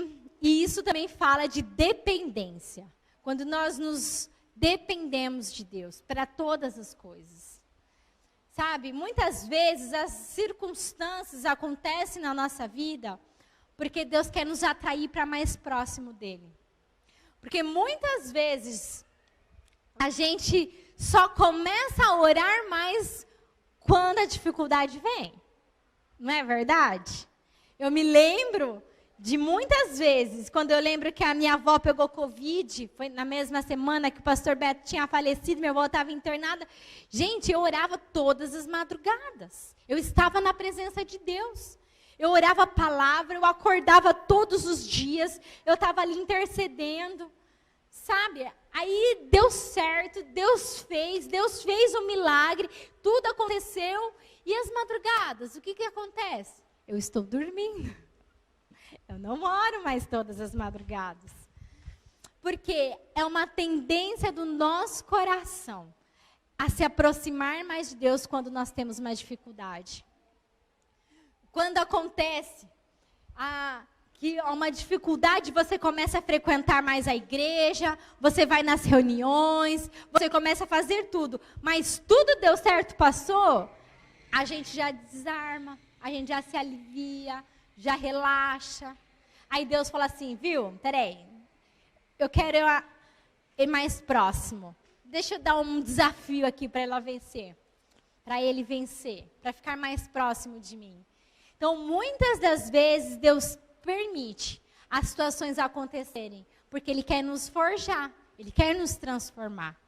isso também fala de dependência. Quando nós nos dependemos de Deus para todas as coisas. Sabe, muitas vezes as circunstâncias acontecem na nossa vida porque Deus quer nos atrair para mais próximo dEle. Porque muitas vezes a gente só começa a orar mais quando a dificuldade vem. Não é verdade? Eu me lembro de muitas vezes, quando eu lembro que a minha avó pegou Covid, foi na mesma semana que o pastor Beto tinha falecido, minha avó estava internada. Gente, eu orava todas as madrugadas. Eu estava na presença de Deus. Eu orava a palavra, eu acordava todos os dias, eu estava ali intercedendo. Sabe? Aí deu certo, Deus fez um milagre, tudo aconteceu. E as madrugadas, o que acontece? Eu estou dormindo. Eu não oro mais todas as madrugadas. Porque é uma tendência do nosso coração a se aproximar mais de Deus quando nós temos uma dificuldade. Quando acontece que há uma dificuldade, você começa a frequentar mais a igreja, você vai nas reuniões, você começa a fazer tudo. Mas tudo deu certo, passou, a gente já desarma, a gente já se alivia, já relaxa. Aí Deus fala assim, viu, peraí, eu quero ir mais próximo. Deixa eu dar um desafio aqui para ele vencer, para ficar mais próximo de mim. Então, muitas das vezes, Deus permite as situações acontecerem, porque Ele quer nos forjar, Ele quer nos transformar.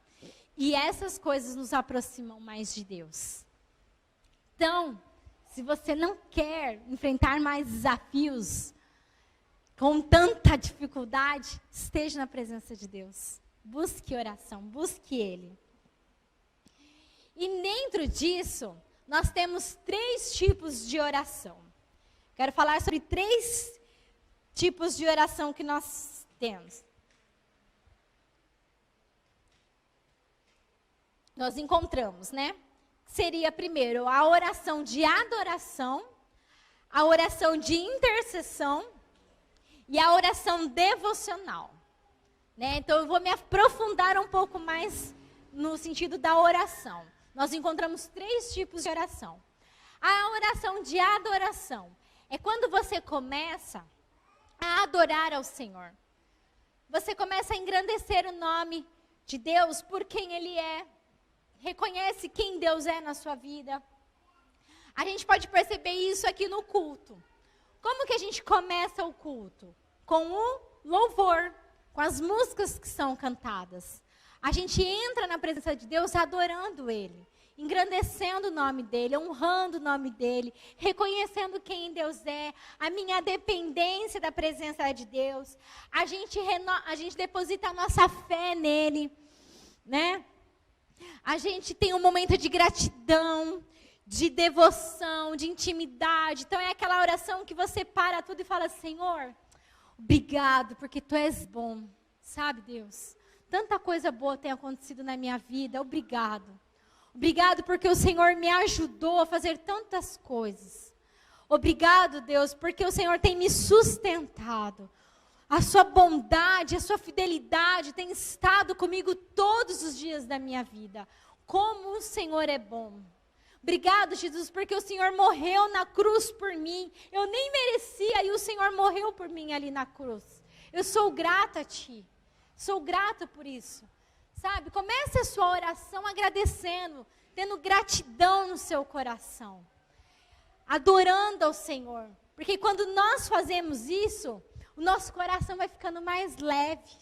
E essas coisas nos aproximam mais de Deus. Então, se você não quer enfrentar mais desafios com tanta dificuldade, esteja na presença de Deus. Busque oração, busque Ele. E dentro disso, nós temos 3 tipos de oração. Quero falar sobre 3 tipos de oração que nós temos. Nós encontramos, né? Seria primeiro a oração de adoração, a oração de intercessão e a oração devocional. Né? Então eu vou me aprofundar um pouco mais no sentido da oração. Nós encontramos 3 tipos de oração. A oração de adoração é quando você começa a adorar ao Senhor. Você começa a engrandecer o nome de Deus por quem Ele é. Reconhece quem Deus é na sua vida. A gente pode perceber isso aqui no culto. Como que a gente começa o culto? Com o louvor, com as músicas que são cantadas. A gente entra na presença de Deus adorando Ele. engrandecendo o nome dEle, honrando o nome dEle, reconhecendo quem Deus é, a minha dependência da presença de Deus. A gente deposita a nossa fé nele, né? A gente tem um momento de gratidão, de devoção, de intimidade. Então é aquela oração que você para tudo e fala: Senhor, obrigado, porque Tu és bom. Sabe, Deus? Tanta coisa boa tem acontecido na minha vida. Obrigado. Obrigado porque o Senhor me ajudou a fazer tantas coisas. Obrigado, Deus, porque o Senhor tem me sustentado. A Sua bondade, a Sua fidelidade tem estado comigo todos os dias da minha vida. Como o Senhor é bom. Obrigado, Jesus, porque o Senhor morreu na cruz por mim. Eu nem merecia e o Senhor morreu por mim ali na cruz. Eu sou grata a Ti. Sou grata por isso. Sabe, comece a sua oração agradecendo, tendo gratidão no seu coração. Adorando ao Senhor. Porque quando nós fazemos isso, o nosso coração vai ficando mais leve.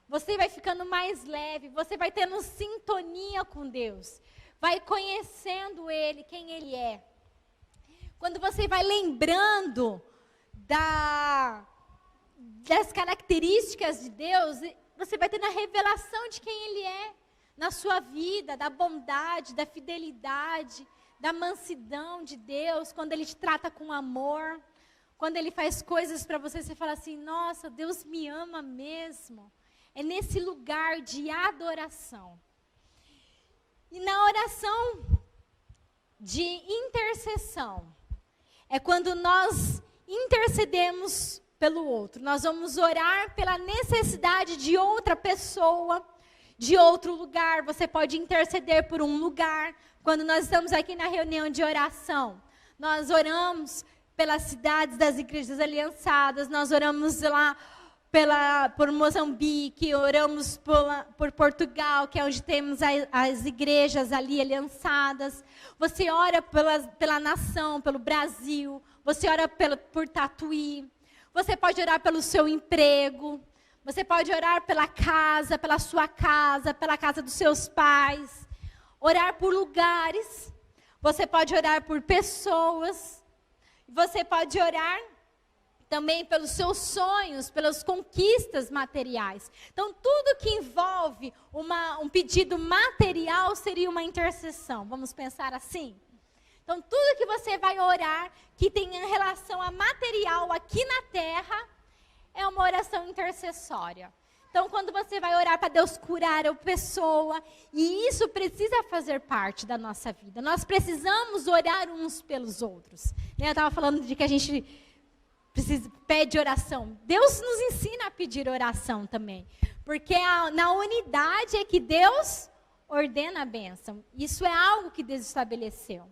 Você vai ficando mais leve. Você vai tendo sintonia com Deus. Vai conhecendo Ele, quem Ele é. Quando você vai lembrando das características de Deus, você vai tendo a revelação de quem Ele é na sua vida, da bondade, da fidelidade, da mansidão de Deus, quando Ele te trata com amor, quando Ele faz coisas para você, você fala assim: nossa, Deus me ama mesmo. É nesse lugar de adoração. E na oração de intercessão, é quando nós intercedemos pelo outro. Nós vamos orar pela necessidade de outra pessoa, de outro lugar. Você pode interceder por um lugar. Quando nós estamos aqui na reunião de oração, nós oramos pelas cidades das igrejas aliançadas, nós oramos lá por Moçambique, oramos por Portugal, que é onde temos as igrejas ali aliançadas. Você ora pela nação, pelo Brasil. Você ora por Tatuí. Você pode orar pelo seu emprego. Você pode orar pela casa, pela sua casa, pela casa dos seus pais. Orar por lugares. Você pode orar por pessoas. Você pode orar também pelos seus sonhos, pelas conquistas materiais. Então, tudo que envolve um pedido material seria uma intercessão. Vamos pensar assim? Então, tudo que você vai orar, que tem relação a material aqui na terra, é uma oração intercessória. Então, quando você vai orar para Deus curar a pessoa, e isso precisa fazer parte da nossa vida. Nós precisamos orar uns pelos outros. Eu estava falando de que a gente pede oração. Deus nos ensina a pedir oração também. Porque na unidade é que Deus ordena a bênção. Isso é algo que Deus estabeleceu.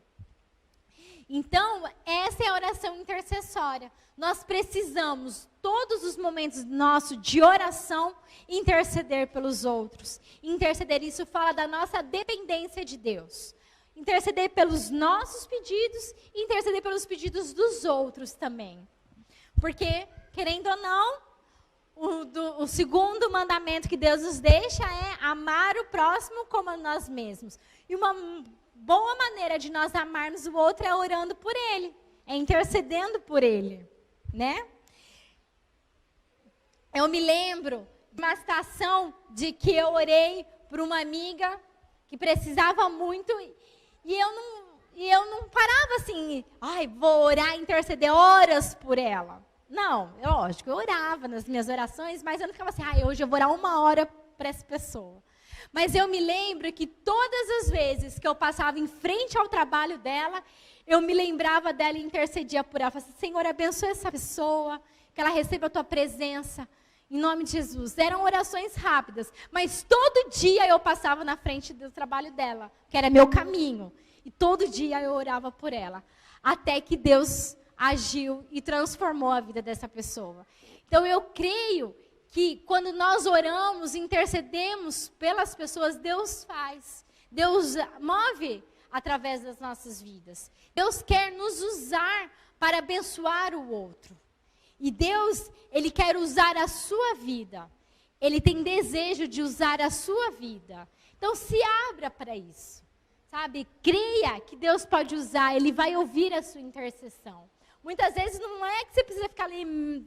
Então, essa é a oração intercessória. Nós precisamos, todos os momentos nossos de oração, interceder pelos outros. Interceder, isso fala da nossa dependência de Deus. Interceder pelos nossos pedidos e interceder pelos pedidos dos outros também. Porque, querendo ou não, o segundo mandamento que Deus nos deixa é amar o próximo como a nós mesmos. E uma boa maneira de nós amarmos o outro é orando por ele, é intercedendo por ele, né? Eu me lembro de uma situação de que eu orei por uma amiga que precisava muito e eu não parava assim, vou orar e interceder horas por ela. Não, lógico, eu orava nas minhas orações, mas eu não ficava assim, hoje eu vou orar 1 hora para essa pessoa. Mas eu me lembro que todas as vezes que eu passava em frente ao trabalho dela, eu me lembrava dela e intercedia por ela. Eu falava assim, Senhor, abençoa essa pessoa, que ela receba a tua presença, em nome de Jesus. Eram orações rápidas, mas todo dia eu passava na frente do trabalho dela, que era meu caminho. E todo dia eu orava por ela, até que Deus agiu e transformou a vida dessa pessoa. Então eu creio que quando nós oramos, intercedemos pelas pessoas, Deus faz. Deus move através das nossas vidas. Deus quer nos usar para abençoar o outro. E Deus, Ele quer usar a sua vida. Ele tem desejo de usar a sua vida. Então se abra para isso. Sabe, creia que Deus pode usar, Ele vai ouvir a sua intercessão. Muitas vezes não é que você precisa ficar ali,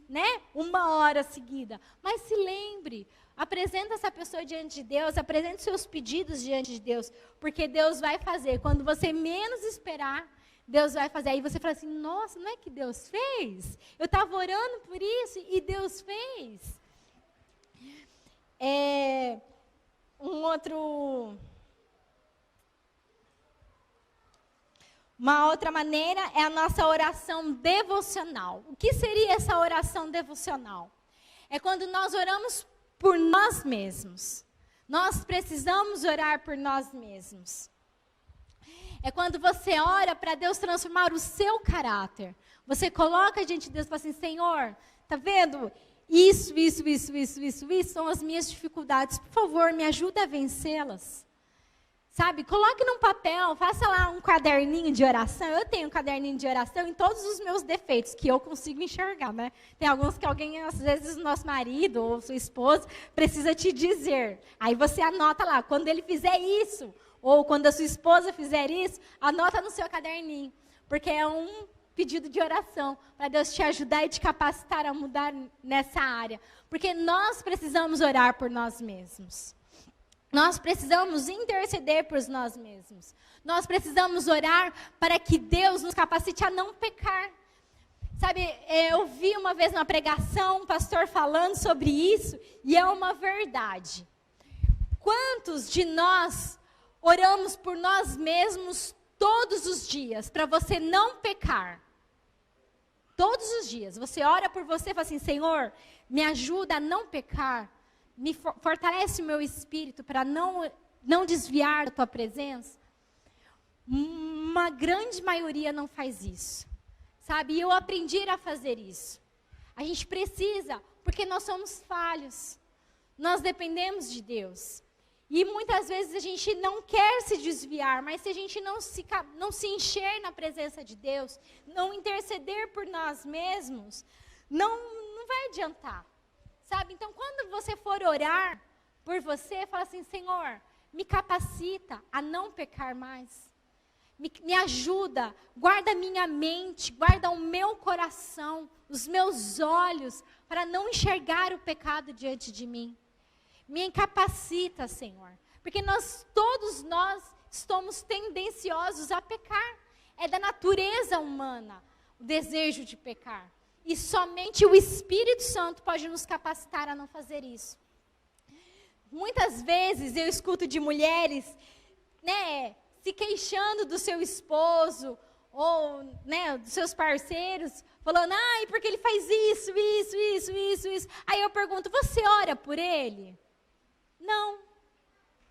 né, 1 hora seguida, mas se lembre, apresenta essa pessoa diante de Deus, apresente seus pedidos diante de Deus, porque Deus vai fazer. Quando você menos esperar, Deus vai fazer. Aí você fala assim, nossa, não é que Deus fez? Eu estava orando por isso e Deus fez. Uma outra maneira é a nossa oração devocional. O que seria essa oração devocional? É quando nós oramos por nós mesmos. Nós precisamos orar por nós mesmos. É quando você ora para Deus transformar o seu caráter. Você coloca diante de Deus e fala assim, Senhor, tá vendo? Isso são as minhas dificuldades. Por favor, me ajuda a vencê-las. Sabe, coloque num papel, faça lá um caderninho de oração. Eu tenho um caderninho de oração em todos os meus defeitos, que eu consigo enxergar, né? Tem alguns que alguém, às vezes, o nosso marido ou sua esposa, precisa te dizer. Aí você anota lá, quando ele fizer isso, ou quando a sua esposa fizer isso, anota no seu caderninho. Porque é um pedido de oração, para Deus te ajudar e te capacitar a mudar nessa área. Porque nós precisamos orar por nós mesmos. Nós precisamos interceder por nós mesmos. Nós precisamos orar para que Deus nos capacite a não pecar. Sabe, eu vi uma vez uma pregação, um pastor falando sobre isso, e é uma verdade. Quantos de nós oramos por nós mesmos todos os dias, para você não pecar? Todos os dias. Você ora por você e fala assim, Senhor, me ajuda a não pecar. Me fortalece o meu espírito para não desviar da tua presença. Uma grande maioria não faz isso, sabe? E eu aprendi a fazer isso. A gente precisa, porque nós somos falhos. Nós dependemos de Deus. E muitas vezes a gente não quer se desviar, mas se a gente não se encher na presença de Deus, não interceder por nós mesmos, não vai adiantar. Sabe, então quando você for orar por você, fala assim, Senhor, me capacita a não pecar mais. Me ajuda, guarda a minha mente, guarda o meu coração, os meus olhos, para não enxergar o pecado diante de mim. Me incapacita, Senhor, porque todos nós estamos tendenciosos a pecar. É da natureza humana o desejo de pecar. E somente o Espírito Santo pode nos capacitar a não fazer isso. Muitas vezes eu escuto de mulheres, né, se queixando do seu esposo, ou, né, dos seus parceiros, falando, ai, porque ele faz isso. Aí eu pergunto, você ora por ele? Não.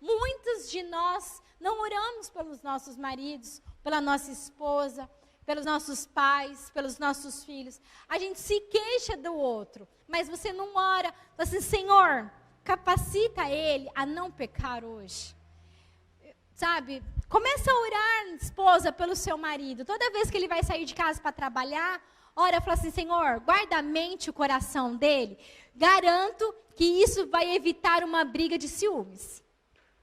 Muitos de nós não oramos pelos nossos maridos, pela nossa esposa, pelos nossos pais, pelos nossos filhos. A gente se queixa do outro, mas você não ora. Fala assim, Senhor, capacita ele a não pecar hoje. Sabe, começa a orar, esposa, pelo seu marido. Toda vez que ele vai sair de casa para trabalhar, ora, fala assim, Senhor, guarda a mente e o coração dele. Garanto que isso vai evitar uma briga de ciúmes.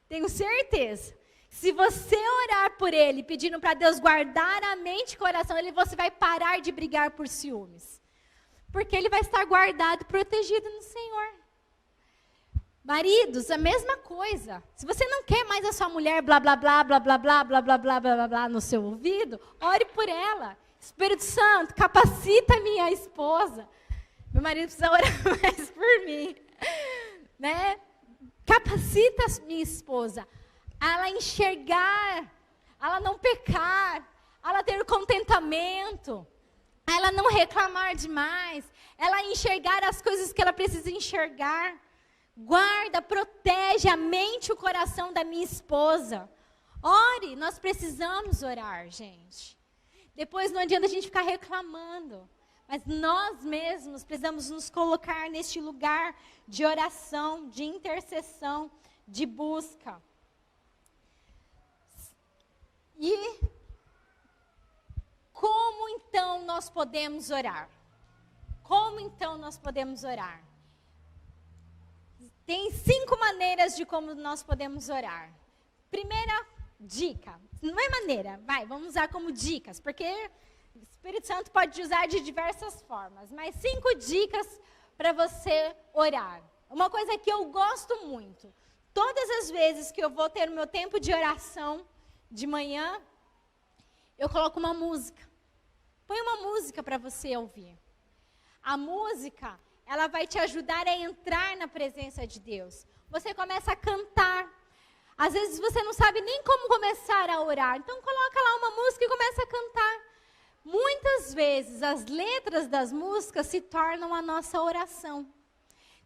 Tenho certeza. Se você orar por ele, pedindo para Deus guardar a mente e o coração dele, você vai parar de brigar por ciúmes. Porque ele vai estar guardado, protegido no Senhor. Maridos, a mesma coisa. Se você não quer mais a sua mulher blá, blá, blá, blá, blá, blá, blá, blá, blá, blá, blá, no seu ouvido, ore por ela. Espírito Santo, capacita a minha esposa. Meu marido precisa orar mais por mim. Né? Capacita a minha esposa. Ela enxergar, ela não pecar, ela ter contentamento, ela não reclamar demais, ela enxergar as coisas que ela precisa enxergar. Guarda, protege a mente e o coração da minha esposa. Ore, nós precisamos orar, gente. Depois não adianta a gente ficar reclamando, mas nós mesmos precisamos nos colocar neste lugar de oração, de intercessão, de busca. E como então nós podemos orar? Como então nós podemos orar? Tem 5 maneiras de como nós podemos orar. Primeira dica. Não é maneira, vamos usar como dicas, porque o Espírito Santo pode usar de diversas formas. Mas 5 dicas para você orar. Uma coisa que eu gosto muito. Todas as vezes que eu vou ter o meu tempo de oração de manhã, eu coloco uma música. Põe uma música para você ouvir. A música, ela vai te ajudar a entrar na presença de Deus. Você começa a cantar. Às vezes você não sabe nem como começar a orar. Então coloca lá uma música e começa a cantar. Muitas vezes as letras das músicas se tornam a nossa oração.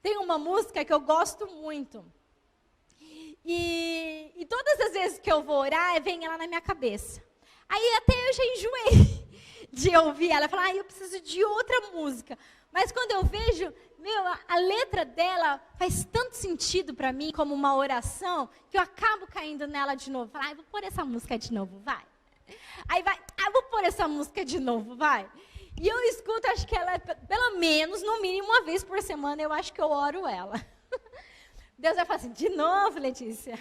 Tem uma música que eu gosto muito. E todas as vezes que eu vou orar, vem ela na minha cabeça. Aí até eu já enjoei de ouvir ela. Falar, eu preciso de outra música. Mas quando eu vejo, a letra dela faz tanto sentido para mim como uma oração, que eu acabo caindo nela de novo. Falar, vou pôr essa música de novo, vai. Aí vai, vou pôr essa música de novo, vai. E eu escuto, acho que ela, pelo menos, no mínimo uma vez por semana, eu acho que eu oro ela. Deus vai falar assim, de novo, Letícia.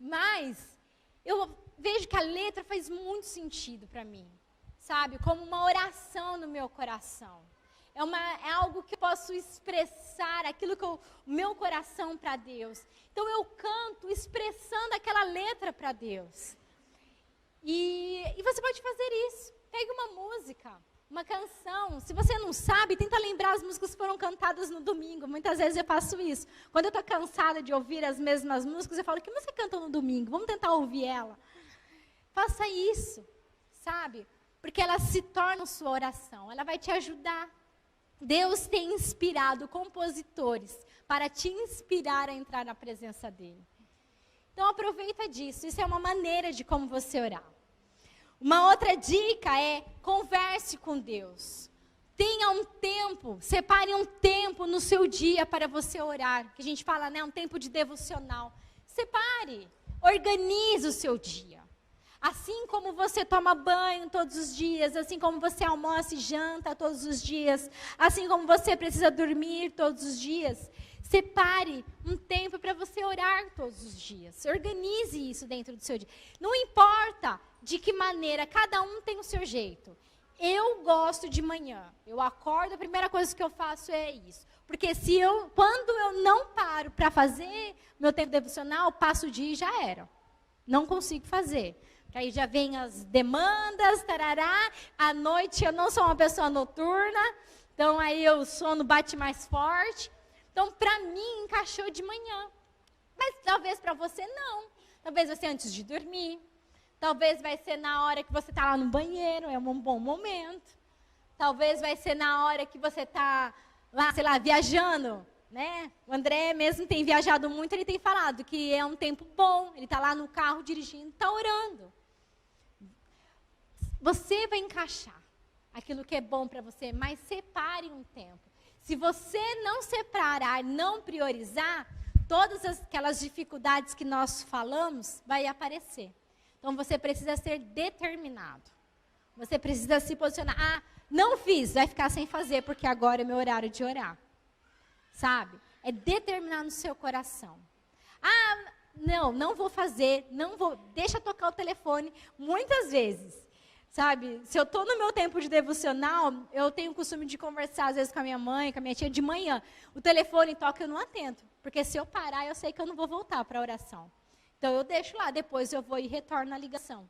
Mas eu vejo que a letra faz muito sentido para mim, sabe? Como uma oração no meu coração. É algo que eu posso expressar, aquilo que o meu coração para Deus. Então eu canto expressando aquela letra para Deus. E você pode fazer isso. Pegue uma música, uma canção. Se você não sabe, tenta lembrar as músicas que foram cantadas no domingo. Muitas vezes eu faço isso. Quando eu estou cansada de ouvir as mesmas músicas, eu falo, que música cantou no domingo? Vamos tentar ouvir ela. Faça isso, sabe? Porque ela se torna sua oração. Ela vai te ajudar. Deus tem inspirado compositores para te inspirar a entrar na presença dele. Então aproveita disso. Isso é uma maneira de como você orar. Uma outra dica é converse com Deus. Tenha um tempo, separe um tempo no seu dia para você orar. Que a gente fala, né, um tempo de devocional. Separe, organize o seu dia. Assim como você toma banho todos os dias, assim como você almoça e janta todos os dias, assim como você precisa dormir todos os dias, separe um tempo para você orar todos os dias. Organize isso dentro do seu dia. Não importa de que maneira, cada um tem o seu jeito. Eu gosto de manhã. Eu acordo, a primeira coisa que eu faço é isso. Porque quando eu não paro para fazer meu tempo devocional, passo o dia e já era. Não consigo fazer. Aí já vem as demandas, tarará. À noite eu não sou uma pessoa noturna, então aí o sono bate mais forte. Então, para mim, encaixou de manhã. Mas talvez para você não. Talvez vai ser antes de dormir. Talvez vai ser na hora que você está lá no banheiro, é um bom momento. Talvez vai ser na hora que você está lá, sei lá, viajando. Né? O André mesmo tem viajado muito, ele tem falado que é um tempo bom. Ele está lá no carro dirigindo, está orando. Você vai encaixar aquilo que é bom para você, mas separe um tempo. Se você não separar, não priorizar, todas aquelas dificuldades que nós falamos vai aparecer. Então você precisa ser determinado. Você precisa se posicionar. Não fiz, vai ficar sem fazer, porque agora é meu horário de orar. Sabe? É determinar no seu coração. Não vou fazer, não vou, deixa tocar o telefone. Muitas vezes. Sabe, se eu estou no meu tempo de devocional, eu tenho o costume de conversar, às vezes, com a minha mãe, com a minha tia, de manhã. O telefone toca, eu não atendo. Porque se eu parar, eu sei que eu não vou voltar para a oração. Então, eu deixo lá, depois eu vou e retorno a ligação.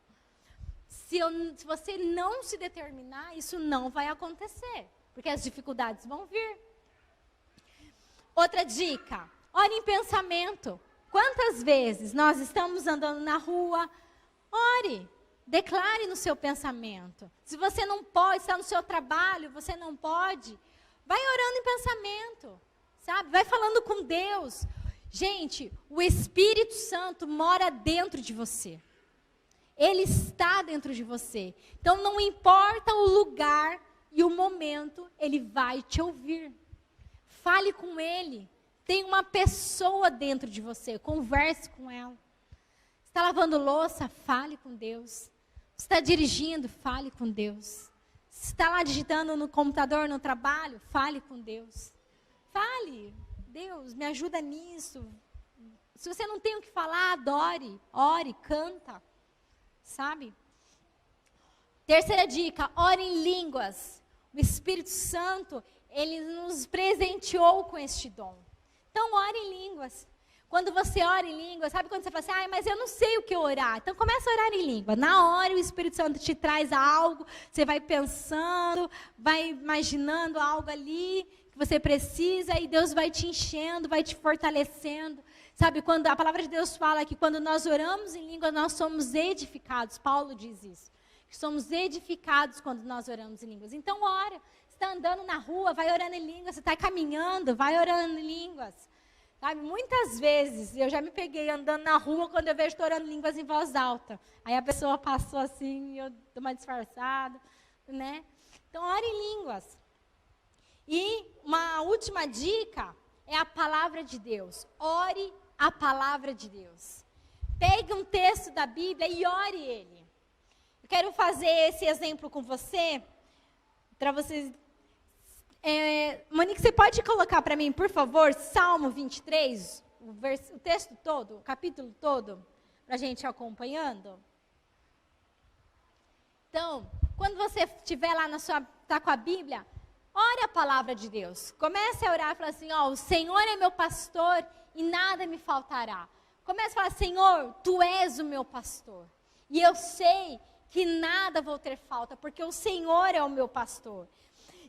Se você não se determinar, isso não vai acontecer. Porque as dificuldades vão vir. Outra dica, ore em pensamento. Quantas vezes nós estamos andando na rua, ore. Declare no seu pensamento. Se você não pode, está no seu trabalho, você não pode, vai orando em pensamento, sabe? Vai falando com Deus. Gente, o Espírito Santo mora dentro de você. Ele está dentro de você. Então, não importa o lugar e o momento, ele vai te ouvir. Fale com ele. Tem uma pessoa dentro de você, converse com ela. Está lavando louça? Fale com Deus. Está dirigindo? Fale com Deus. Está lá digitando no computador, no trabalho? Fale com Deus. Fale. Deus, me ajuda nisso. Se você não tem o que falar, adore, ore, canta. sabe? Terceira dica, ore em línguas. O Espírito Santo, ele nos presenteou com este dom. Então, ore em línguas. Quando você ora em língua, sabe quando você fala assim, mas eu não sei o que orar. Então começa a orar em língua. Na hora o Espírito Santo te traz algo, você vai pensando, vai imaginando algo ali que você precisa e Deus vai te enchendo, vai te fortalecendo. Sabe, quando a palavra de Deus fala que quando nós oramos em língua, nós somos edificados. Paulo diz isso. Que somos edificados quando nós oramos em línguas. Então ora. Você está andando na rua, vai orando em línguas. Você está caminhando, vai orando em línguas. Sabe, muitas vezes eu já me peguei andando na rua quando eu vejo estou orando línguas em voz alta. Aí a pessoa passou assim, e eu dou uma disfarçada, né? Então, ore em línguas. E uma última dica é a palavra de Deus. Ore a palavra de Deus. Pegue um texto da Bíblia e ore ele. Eu quero fazer esse exemplo com você, para vocês... Monique, você pode colocar para mim, por favor, Salmo 23, o texto todo, o capítulo todo, para a gente ir acompanhando? Então, quando você estiver lá tá com a Bíblia, ore a palavra de Deus. Comece a orar e falar assim, o Senhor é meu pastor e nada me faltará. Comece a falar, Senhor, Tu és o meu pastor. E eu sei que nada vou ter falta, porque o Senhor é o meu pastor.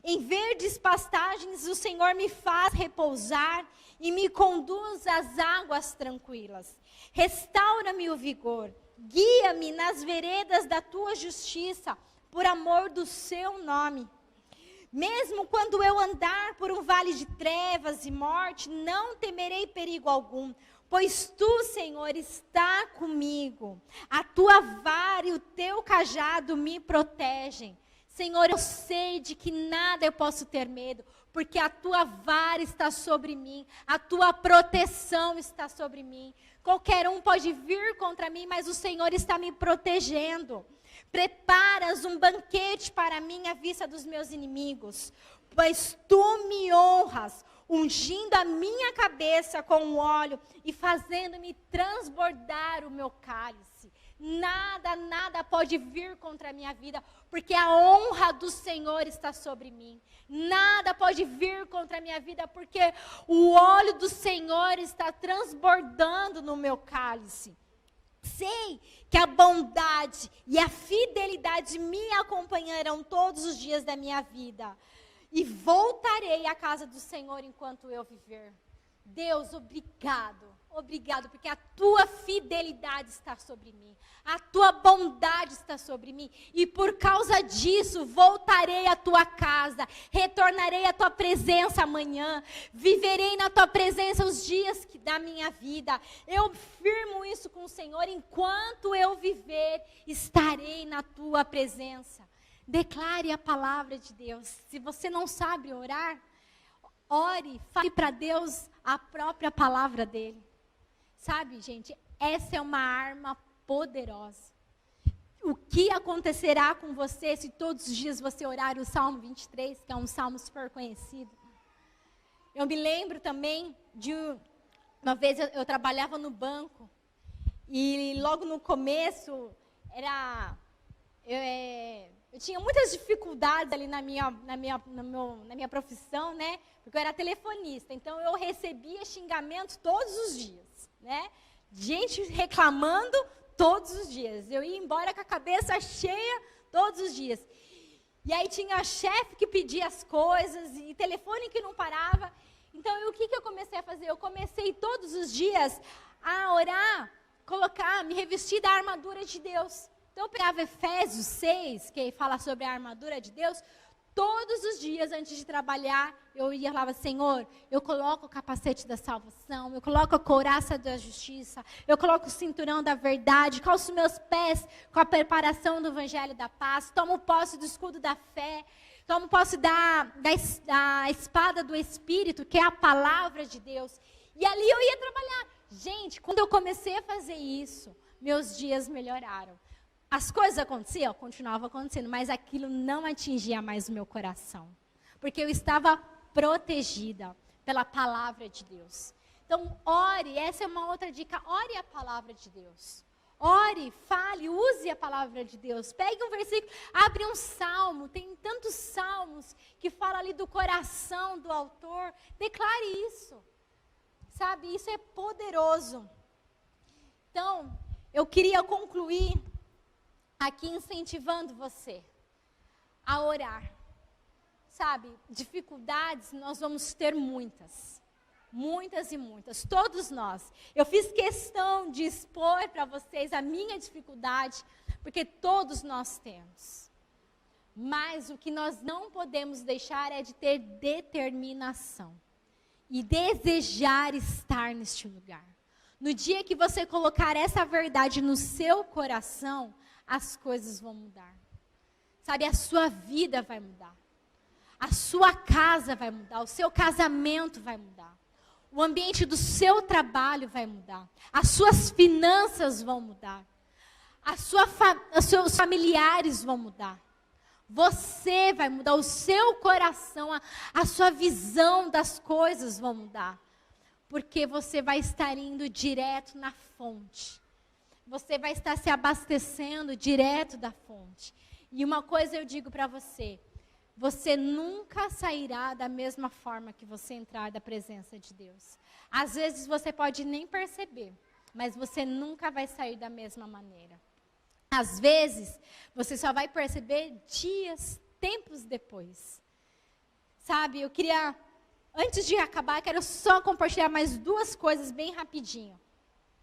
Em verdes pastagens o Senhor me faz repousar e me conduz às águas tranquilas. Restaura-me o vigor, guia-me nas veredas da tua justiça, por amor do seu nome. Mesmo quando eu andar por um vale de trevas e morte, não temerei perigo algum, pois tu, Senhor, está comigo. A tua vara e o teu cajado me protegem. Senhor, eu sei de que nada eu posso ter medo, porque a tua vara está sobre mim, a tua proteção está sobre mim. Qualquer um pode vir contra mim, mas o Senhor está me protegendo. Preparas um banquete para mim à vista dos meus inimigos, pois tu me honras, ungindo a minha cabeça com óleo e fazendo-me transbordar o meu cálice. Nada pode vir contra a minha vida, porque a honra do Senhor está sobre mim. Nada pode vir contra a minha vida, porque o óleo do Senhor está transbordando no meu cálice. Sei que a bondade e a fidelidade me acompanharão todos os dias da minha vida. E voltarei à casa do Senhor enquanto eu viver. Deus, obrigado. Obrigado, porque a tua fidelidade está sobre mim. A tua bondade está sobre mim. E por causa disso, voltarei à tua casa. Retornarei à tua presença amanhã. Viverei na tua presença os dias da minha vida. Eu firmo isso com o Senhor. Enquanto eu viver, estarei na tua presença. Declare a palavra de Deus. Se você não sabe orar, ore, fale para Deus a própria palavra dele. Sabe, gente, essa é uma arma poderosa. O que acontecerá com você se todos os dias você orar o Salmo 23, que é um salmo super conhecido? Eu me lembro também de uma vez eu trabalhava no banco e logo no começo eu tinha muitas dificuldades ali na minha profissão, né? Porque eu era telefonista, então eu recebia xingamentos todos os dias, né? Gente reclamando todos os dias. Eu ia embora com a cabeça cheia todos os dias. E aí tinha chefe que pedia as coisas e telefone que não parava. Então, o que eu comecei a fazer? Eu comecei todos os dias a orar, me revestir da armadura de Deus. Então, eu pegava Efésios 6, que fala sobre a armadura de Deus. Todos os dias, antes de trabalhar, eu ia e falava, Senhor, eu coloco o capacete da salvação, eu coloco a couraça da justiça, eu coloco o cinturão da verdade, calço meus pés com a preparação do evangelho da paz, tomo posse do escudo da fé, tomo posse da espada do Espírito, que é a palavra de Deus. E ali eu ia trabalhar. Gente, quando eu comecei a fazer isso, meus dias melhoraram. As coisas aconteciam, continuavam acontecendo, mas aquilo não atingia mais o meu coração. Porque eu estava protegida pela palavra de Deus. Então, ore, essa é uma outra dica, ore a palavra de Deus. Ore, fale, use a palavra de Deus. Pegue um versículo, abre um salmo. Tem tantos salmos que falam ali do coração do autor. Declare isso. Sabe, isso é poderoso. Então, eu queria concluir aqui incentivando você a orar. Sabe, dificuldades nós vamos ter muitas. Muitas e muitas, todos nós. Eu fiz questão de expor para vocês a minha dificuldade, porque todos nós temos. Mas o que nós não podemos deixar é de ter determinação e desejar estar neste lugar. No dia que você colocar essa verdade no seu coração, as coisas vão mudar. Sabe, a sua vida vai mudar. A sua casa vai mudar, o seu casamento vai mudar. O ambiente do seu trabalho vai mudar. As suas finanças vão mudar. Os seus familiares vão mudar. Você vai mudar, o seu coração, a sua visão das coisas vão mudar. Porque você vai estar indo direto na fonte. Você vai estar se abastecendo direto da fonte. E uma coisa eu digo para você. Você nunca sairá da mesma forma que você entrar da presença de Deus. Às vezes você pode nem perceber, mas você nunca vai sair da mesma maneira. Às vezes, você só vai perceber dias, tempos depois. Sabe, eu queria, antes de acabar, quero só compartilhar mais 2 coisas bem rapidinho.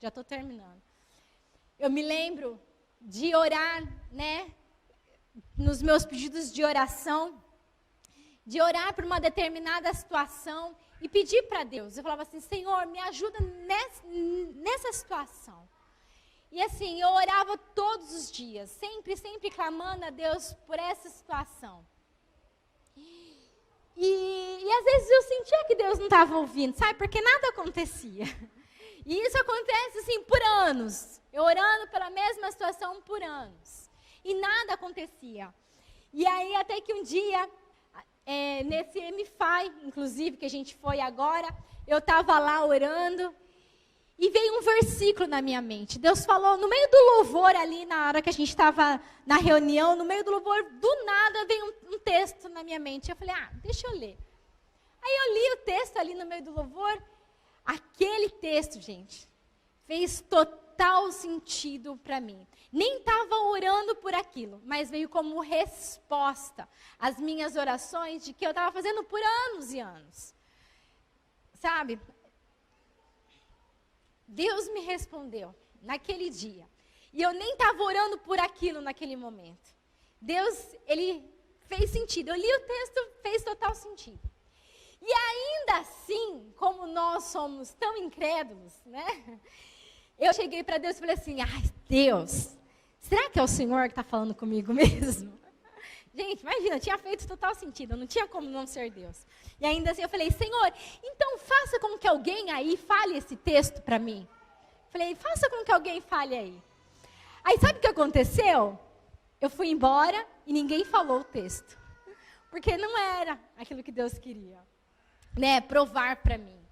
Já estou terminando. Eu me lembro de orar, né, nos meus pedidos de oração, de orar por uma determinada situação e pedir para Deus. Eu falava assim, Senhor, me ajuda nessa situação. E assim, eu orava todos os dias, sempre clamando a Deus por essa situação. E às vezes eu sentia que Deus não estava ouvindo, sabe? Porque nada acontecia. E isso acontece assim por anos. Eu orando pela mesma situação por anos. E nada acontecia. E aí até que um dia, nesse MFI, inclusive, que a gente foi agora, eu estava lá orando. E veio um versículo na minha mente. Deus falou, no meio do louvor ali, na hora que a gente estava na reunião, no meio do louvor, do nada veio um texto na minha mente. Eu falei, deixa eu ler. Aí eu li o texto ali no meio do louvor. Aquele texto, gente, fez total sentido para mim. Nem estava orando por aquilo, mas veio como resposta às minhas orações de que eu estava fazendo por anos e anos. Sabe? Deus me respondeu naquele dia. E eu nem estava orando por aquilo naquele momento. Deus, ele fez sentido. Eu li o texto, fez total sentido. E ainda assim, como nós somos tão incrédulos, né? Eu cheguei para Deus e falei assim, Deus, será que é o Senhor que está falando comigo mesmo? Gente, imagina, tinha feito total sentido, não tinha como não ser Deus. E ainda assim eu falei, Senhor, então faça com que alguém aí fale esse texto para mim. Falei, faça com que alguém fale aí. Aí sabe o que aconteceu? Eu fui embora e ninguém falou o texto. Porque não era aquilo que Deus queria, né, provar para mim.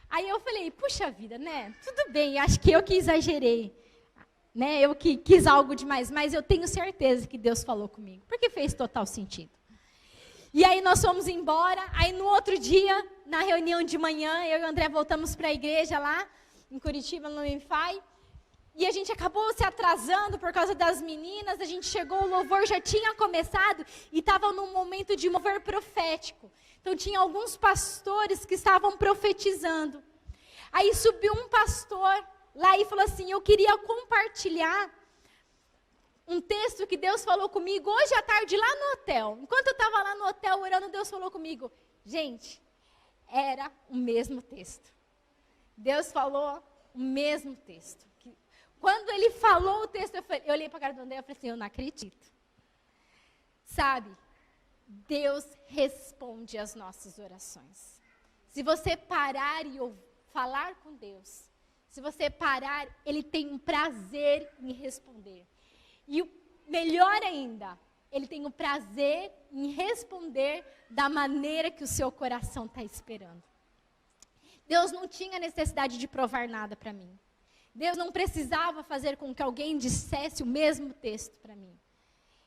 Aí eu falei, puxa vida, né, tudo bem, acho que eu que exagerei. Né, eu que quis algo demais, mas eu tenho certeza que Deus falou comigo, porque fez total sentido. E aí nós fomos embora, aí no outro dia, na reunião de manhã, eu e o André voltamos para a igreja lá, em Curitiba, no MFI, e a gente acabou se atrasando por causa das meninas, a gente chegou, o louvor já tinha começado, e estava num momento de mover profético. Então tinha alguns pastores que estavam profetizando. Aí subiu um pastor lá e falou assim, eu queria compartilhar um texto que Deus falou comigo hoje à tarde lá no hotel. Enquanto eu estava lá no hotel orando, Deus falou comigo. Gente, era o mesmo texto. Deus falou o mesmo texto. Quando ele falou o texto, eu olhei para a cara do André e falei assim, eu não acredito. Sabe, Deus responde às nossas orações. Se você parar e falar com Deus, se você parar, Ele tem um prazer em responder. E o melhor ainda, Ele tem um prazer em responder da maneira que o seu coração está esperando. Deus não tinha necessidade de provar nada para mim. Deus não precisava fazer com que alguém dissesse o mesmo texto para mim.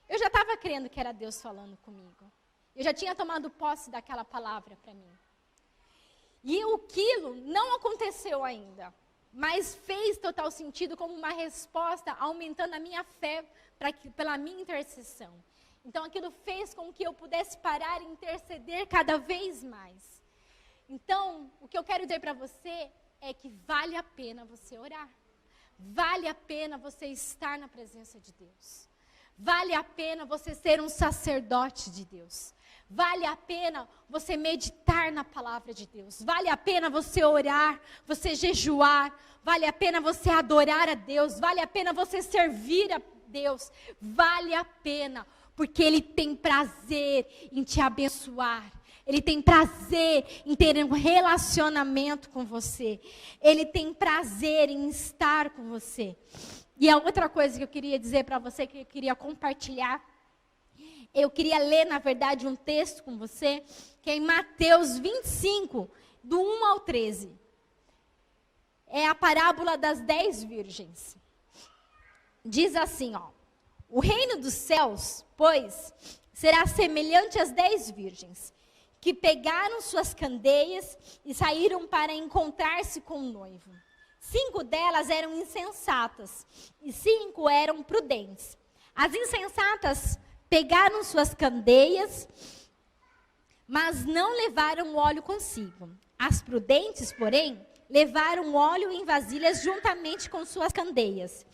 Eu já estava crendo que era Deus falando comigo. Eu já tinha tomado posse daquela palavra para mim. E aquilo não aconteceu ainda, mas fez total sentido como uma resposta, aumentando a minha fé pela minha intercessão. Então aquilo fez com que eu pudesse parar e interceder cada vez mais. Então, o que eu quero dizer para você é que vale a pena você orar. Vale a pena você estar na presença de Deus. Vale a pena você ser um sacerdote de Deus. Vale a pena você meditar na palavra de Deus. Vale a pena você orar, você jejuar. Vale a pena você adorar a Deus. Vale a pena você servir a Deus. Vale a pena, porque Ele tem prazer em te abençoar. Ele tem prazer em ter um relacionamento com você. Ele tem prazer em estar com você. E a outra coisa que eu queria dizer para você, que eu queria compartilhar, eu queria ler, na verdade, um texto com você, que é em Mateus 25, do 1 ao 13. É a parábola das 10 virgens. Diz assim, ó: o reino dos céus, pois, será semelhante às 10 virgens, que pegaram suas candeias e saíram para encontrar-se com o noivo. 5 delas eram insensatas e 5 eram prudentes. As insensatas pegaram suas candeias, mas não levaram óleo consigo. As prudentes, porém, levaram óleo em vasilhas juntamente com suas candeias.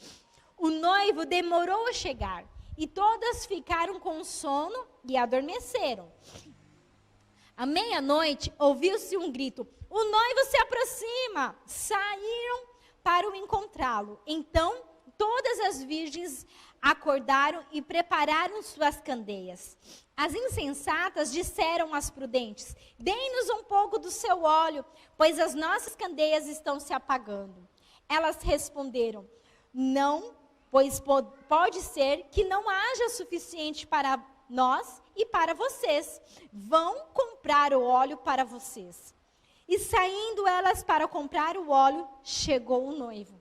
O noivo demorou a chegar e todas ficaram com sono e adormeceram. À meia-noite, ouviu-se um grito: o noivo se aproxima! Saíram para o encontrá-lo. Então, todas as virgens acordaram e prepararam suas candeias. As insensatas disseram às prudentes: dê-nos um pouco do seu óleo, pois as nossas candeias estão se apagando. Elas responderam: não, pois pode ser que não haja suficiente para nós e para vocês. Vão comprar o óleo para vocês. E saindo elas para comprar o óleo, chegou o noivo.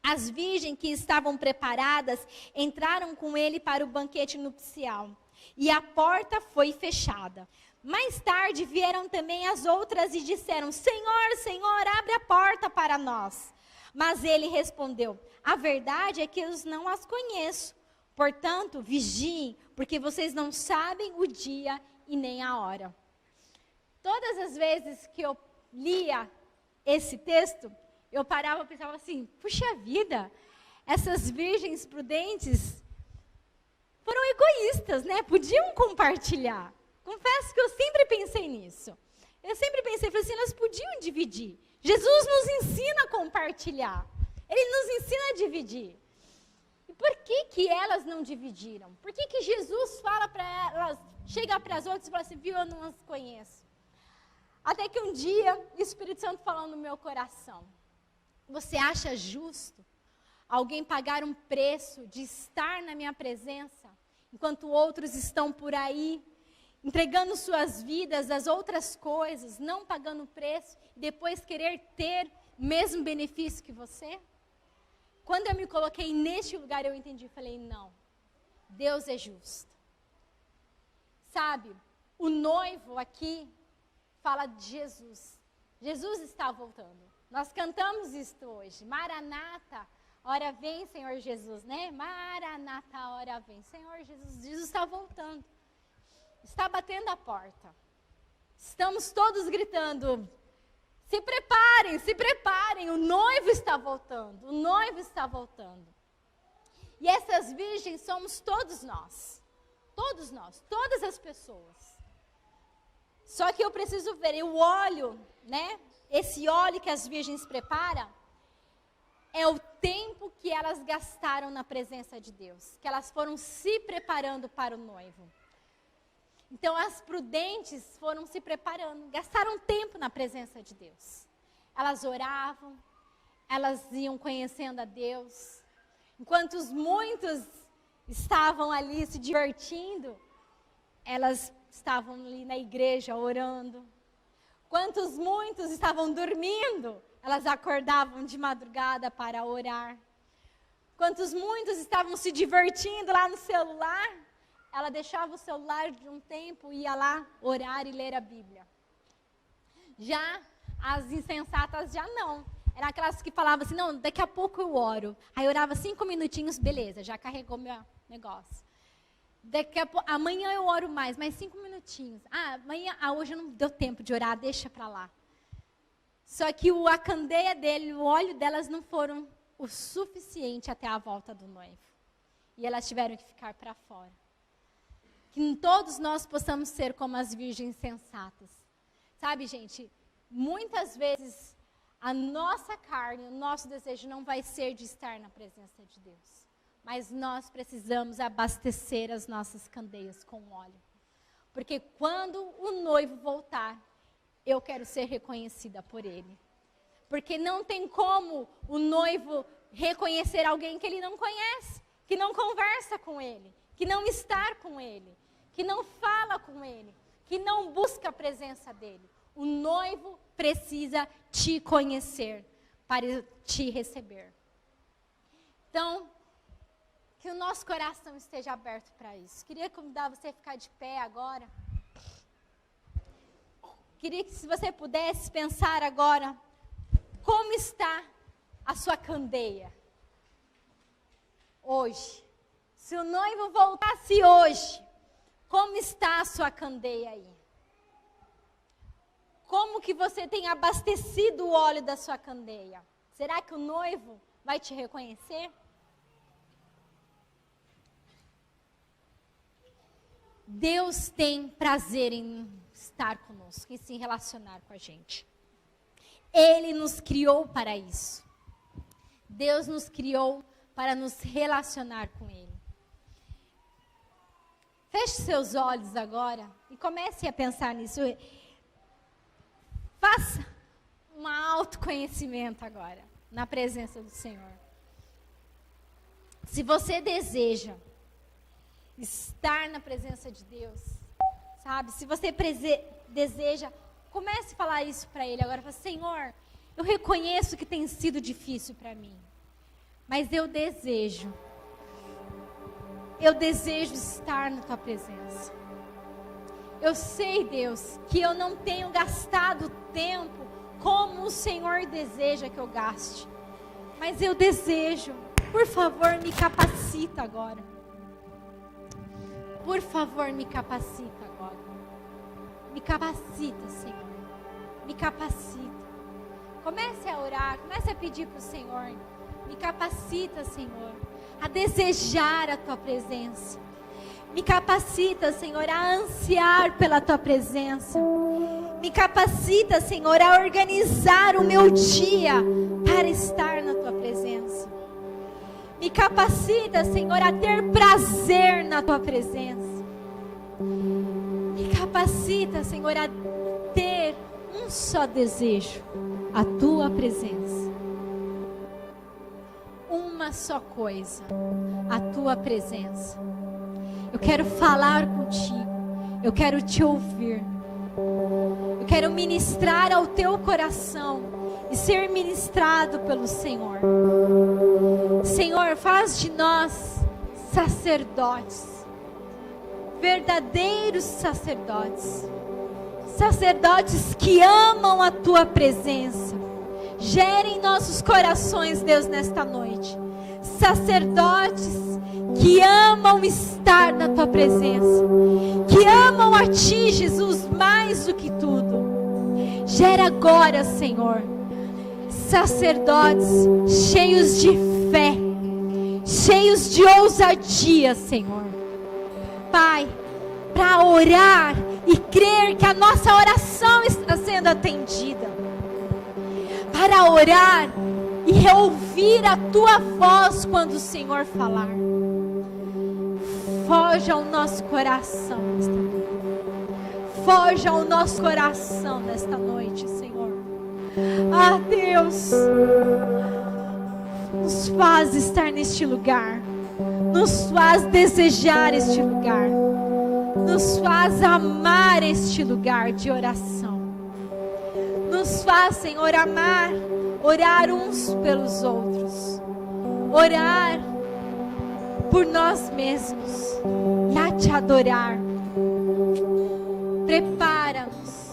As virgens que estavam preparadas entraram com ele para o banquete nupcial. E a porta foi fechada. Mais tarde vieram também as outras e disseram: Senhor, Senhor, abre a porta para nós. Mas ele respondeu: a verdade é que eu não as conheço. Portanto, vigiem, porque vocês não sabem o dia e nem a hora. Todas as vezes que eu lia esse texto, eu parava e pensava assim: puxa vida, essas virgens prudentes foram egoístas, né? Podiam compartilhar. Confesso que eu sempre pensei nisso. Eu sempre pensei, falei assim, elas podiam dividir. Jesus nos ensina a compartilhar. Ele nos ensina a dividir. E por que elas não dividiram? Por que Jesus fala para elas, chega para as outras e fala assim: viu, eu não as conheço. Até que um dia, o Espírito Santo falou no meu coração: você acha justo alguém pagar um preço de estar na minha presença, enquanto outros estão por aí, entregando suas vidas às outras coisas, não pagando preço, e depois querer ter o mesmo benefício que você? Quando eu me coloquei neste lugar, eu entendi, falei: não, Deus é justo. Sabe, o noivo aqui fala de Jesus. Jesus está voltando. Nós cantamos isto hoje. Maranata, ora vem, Senhor Jesus, né? Maranata, ora vem. Senhor Jesus, Jesus está voltando. Está batendo a porta. Estamos todos gritando: se preparem, o noivo está voltando, o noivo está voltando. E essas virgens somos todos nós, todas as pessoas. Só que eu preciso ver, o óleo, né? Esse óleo que as virgens preparam, é o tempo que elas gastaram na presença de Deus, que elas foram se preparando para o noivo. Então, as prudentes foram se preparando, gastaram tempo na presença de Deus. Elas oravam, elas iam conhecendo a Deus. Enquanto muitos estavam ali se divertindo, elas estavam ali na igreja orando. Muitos estavam dormindo, elas acordavam de madrugada para orar. Muitos estavam se divertindo lá no celular, ela deixava o celular de um tempo e ia lá orar e ler a Bíblia. Já as insensatas já não. Eram aquelas que falavam assim, não, daqui a pouco eu oro. Aí orava 5 minutinhos, beleza, já carregou meu negócio. Amanhã eu oro mais 5 minutinhos. Hoje não deu tempo de orar, deixa para lá. Só que a candeia dele, o óleo delas não foram o suficiente até a volta do noivo. E elas tiveram que ficar para fora. Que todos nós possamos ser como as virgens sensatas. Sabe, gente, muitas vezes a nossa carne, o nosso desejo não vai ser de estar na presença de Deus. Mas nós precisamos abastecer as nossas candeias com óleo. Porque quando o noivo voltar, eu quero ser reconhecida por ele. Porque não tem como o noivo reconhecer alguém que ele não conhece, que não conversa com ele, que não está com ele, que não fala com ele, que não busca a presença dele. O noivo precisa te conhecer para te receber. Então, que o nosso coração esteja aberto para isso. Queria convidar você a ficar de pé agora. Queria que se você pudesse pensar agora, como está a sua candeia hoje? Se o noivo voltasse hoje, como está a sua candeia aí? Como que você tem abastecido o óleo da sua candeia? Será que o noivo vai te reconhecer? Deus tem prazer em estar conosco, em se relacionar com a gente. Ele nos criou para isso. Deus nos criou para nos relacionar com Ele. Feche seus olhos agora e comece a pensar nisso. Faça um autoconhecimento agora, na presença do Senhor. Se você deseja estar na presença de Deus, sabe? Se você deseja, comece a falar isso para Ele agora. Fala, Senhor, eu reconheço que tem sido difícil para mim, mas eu desejo estar na Tua presença. Eu sei, Deus, que eu não tenho gastado tempo como o Senhor deseja que eu gaste, mas eu desejo, por favor, me capacita agora. Por favor, me capacita agora. Me capacita, Senhor. Me capacita. Comece a orar, comece a pedir para o Senhor. Me capacita, Senhor, a desejar a Tua presença. Me capacita, Senhor, a ansiar pela Tua presença. Me capacita, Senhor, a organizar o meu dia para estar na Tua presença. Me capacita, Senhor, a ter prazer na Tua presença. Me capacita, Senhor, a ter um só desejo, a Tua presença. Uma só coisa, a Tua presença. Eu quero falar contigo, eu quero te ouvir. Eu quero ministrar ao Teu coração e ser ministrado pelo Senhor. Senhor, faz de nós sacerdotes, verdadeiros sacerdotes, sacerdotes que amam a Tua presença. Gere em nossos corações, Deus, nesta noite, sacerdotes que amam estar na Tua presença, que amam a Ti, Jesus, mais do que tudo. Gera agora, Senhor, sacerdotes cheios de fé, cheios de ousadia, Senhor. Pai, para orar e crer que a nossa oração está sendo atendida. Para orar e ouvir a Tua voz quando o Senhor falar. Foge ao nosso coração nesta noite. Foge ao nosso coração nesta noite, Senhor. Ah, Deus, nos faz estar neste lugar. Nos faz desejar este lugar. Nos faz amar este lugar de oração. nos faz, Senhor, amar, orar uns pelos outros, orar por nós mesmos e a te adorar. Prepara-nos,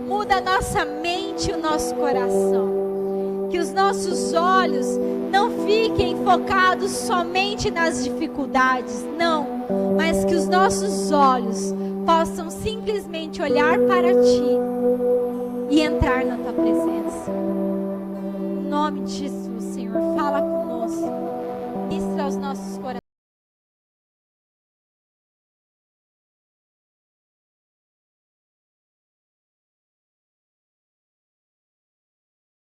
muda a nossa mente e o nosso coração, que os nossos olhos não fiquem focados somente nas dificuldades, não, mas que os nossos olhos possam simplesmente olhar para ti e entrar na tua presença. Em nome de Jesus, Senhor, fala conosco, ministra aos nossos corações.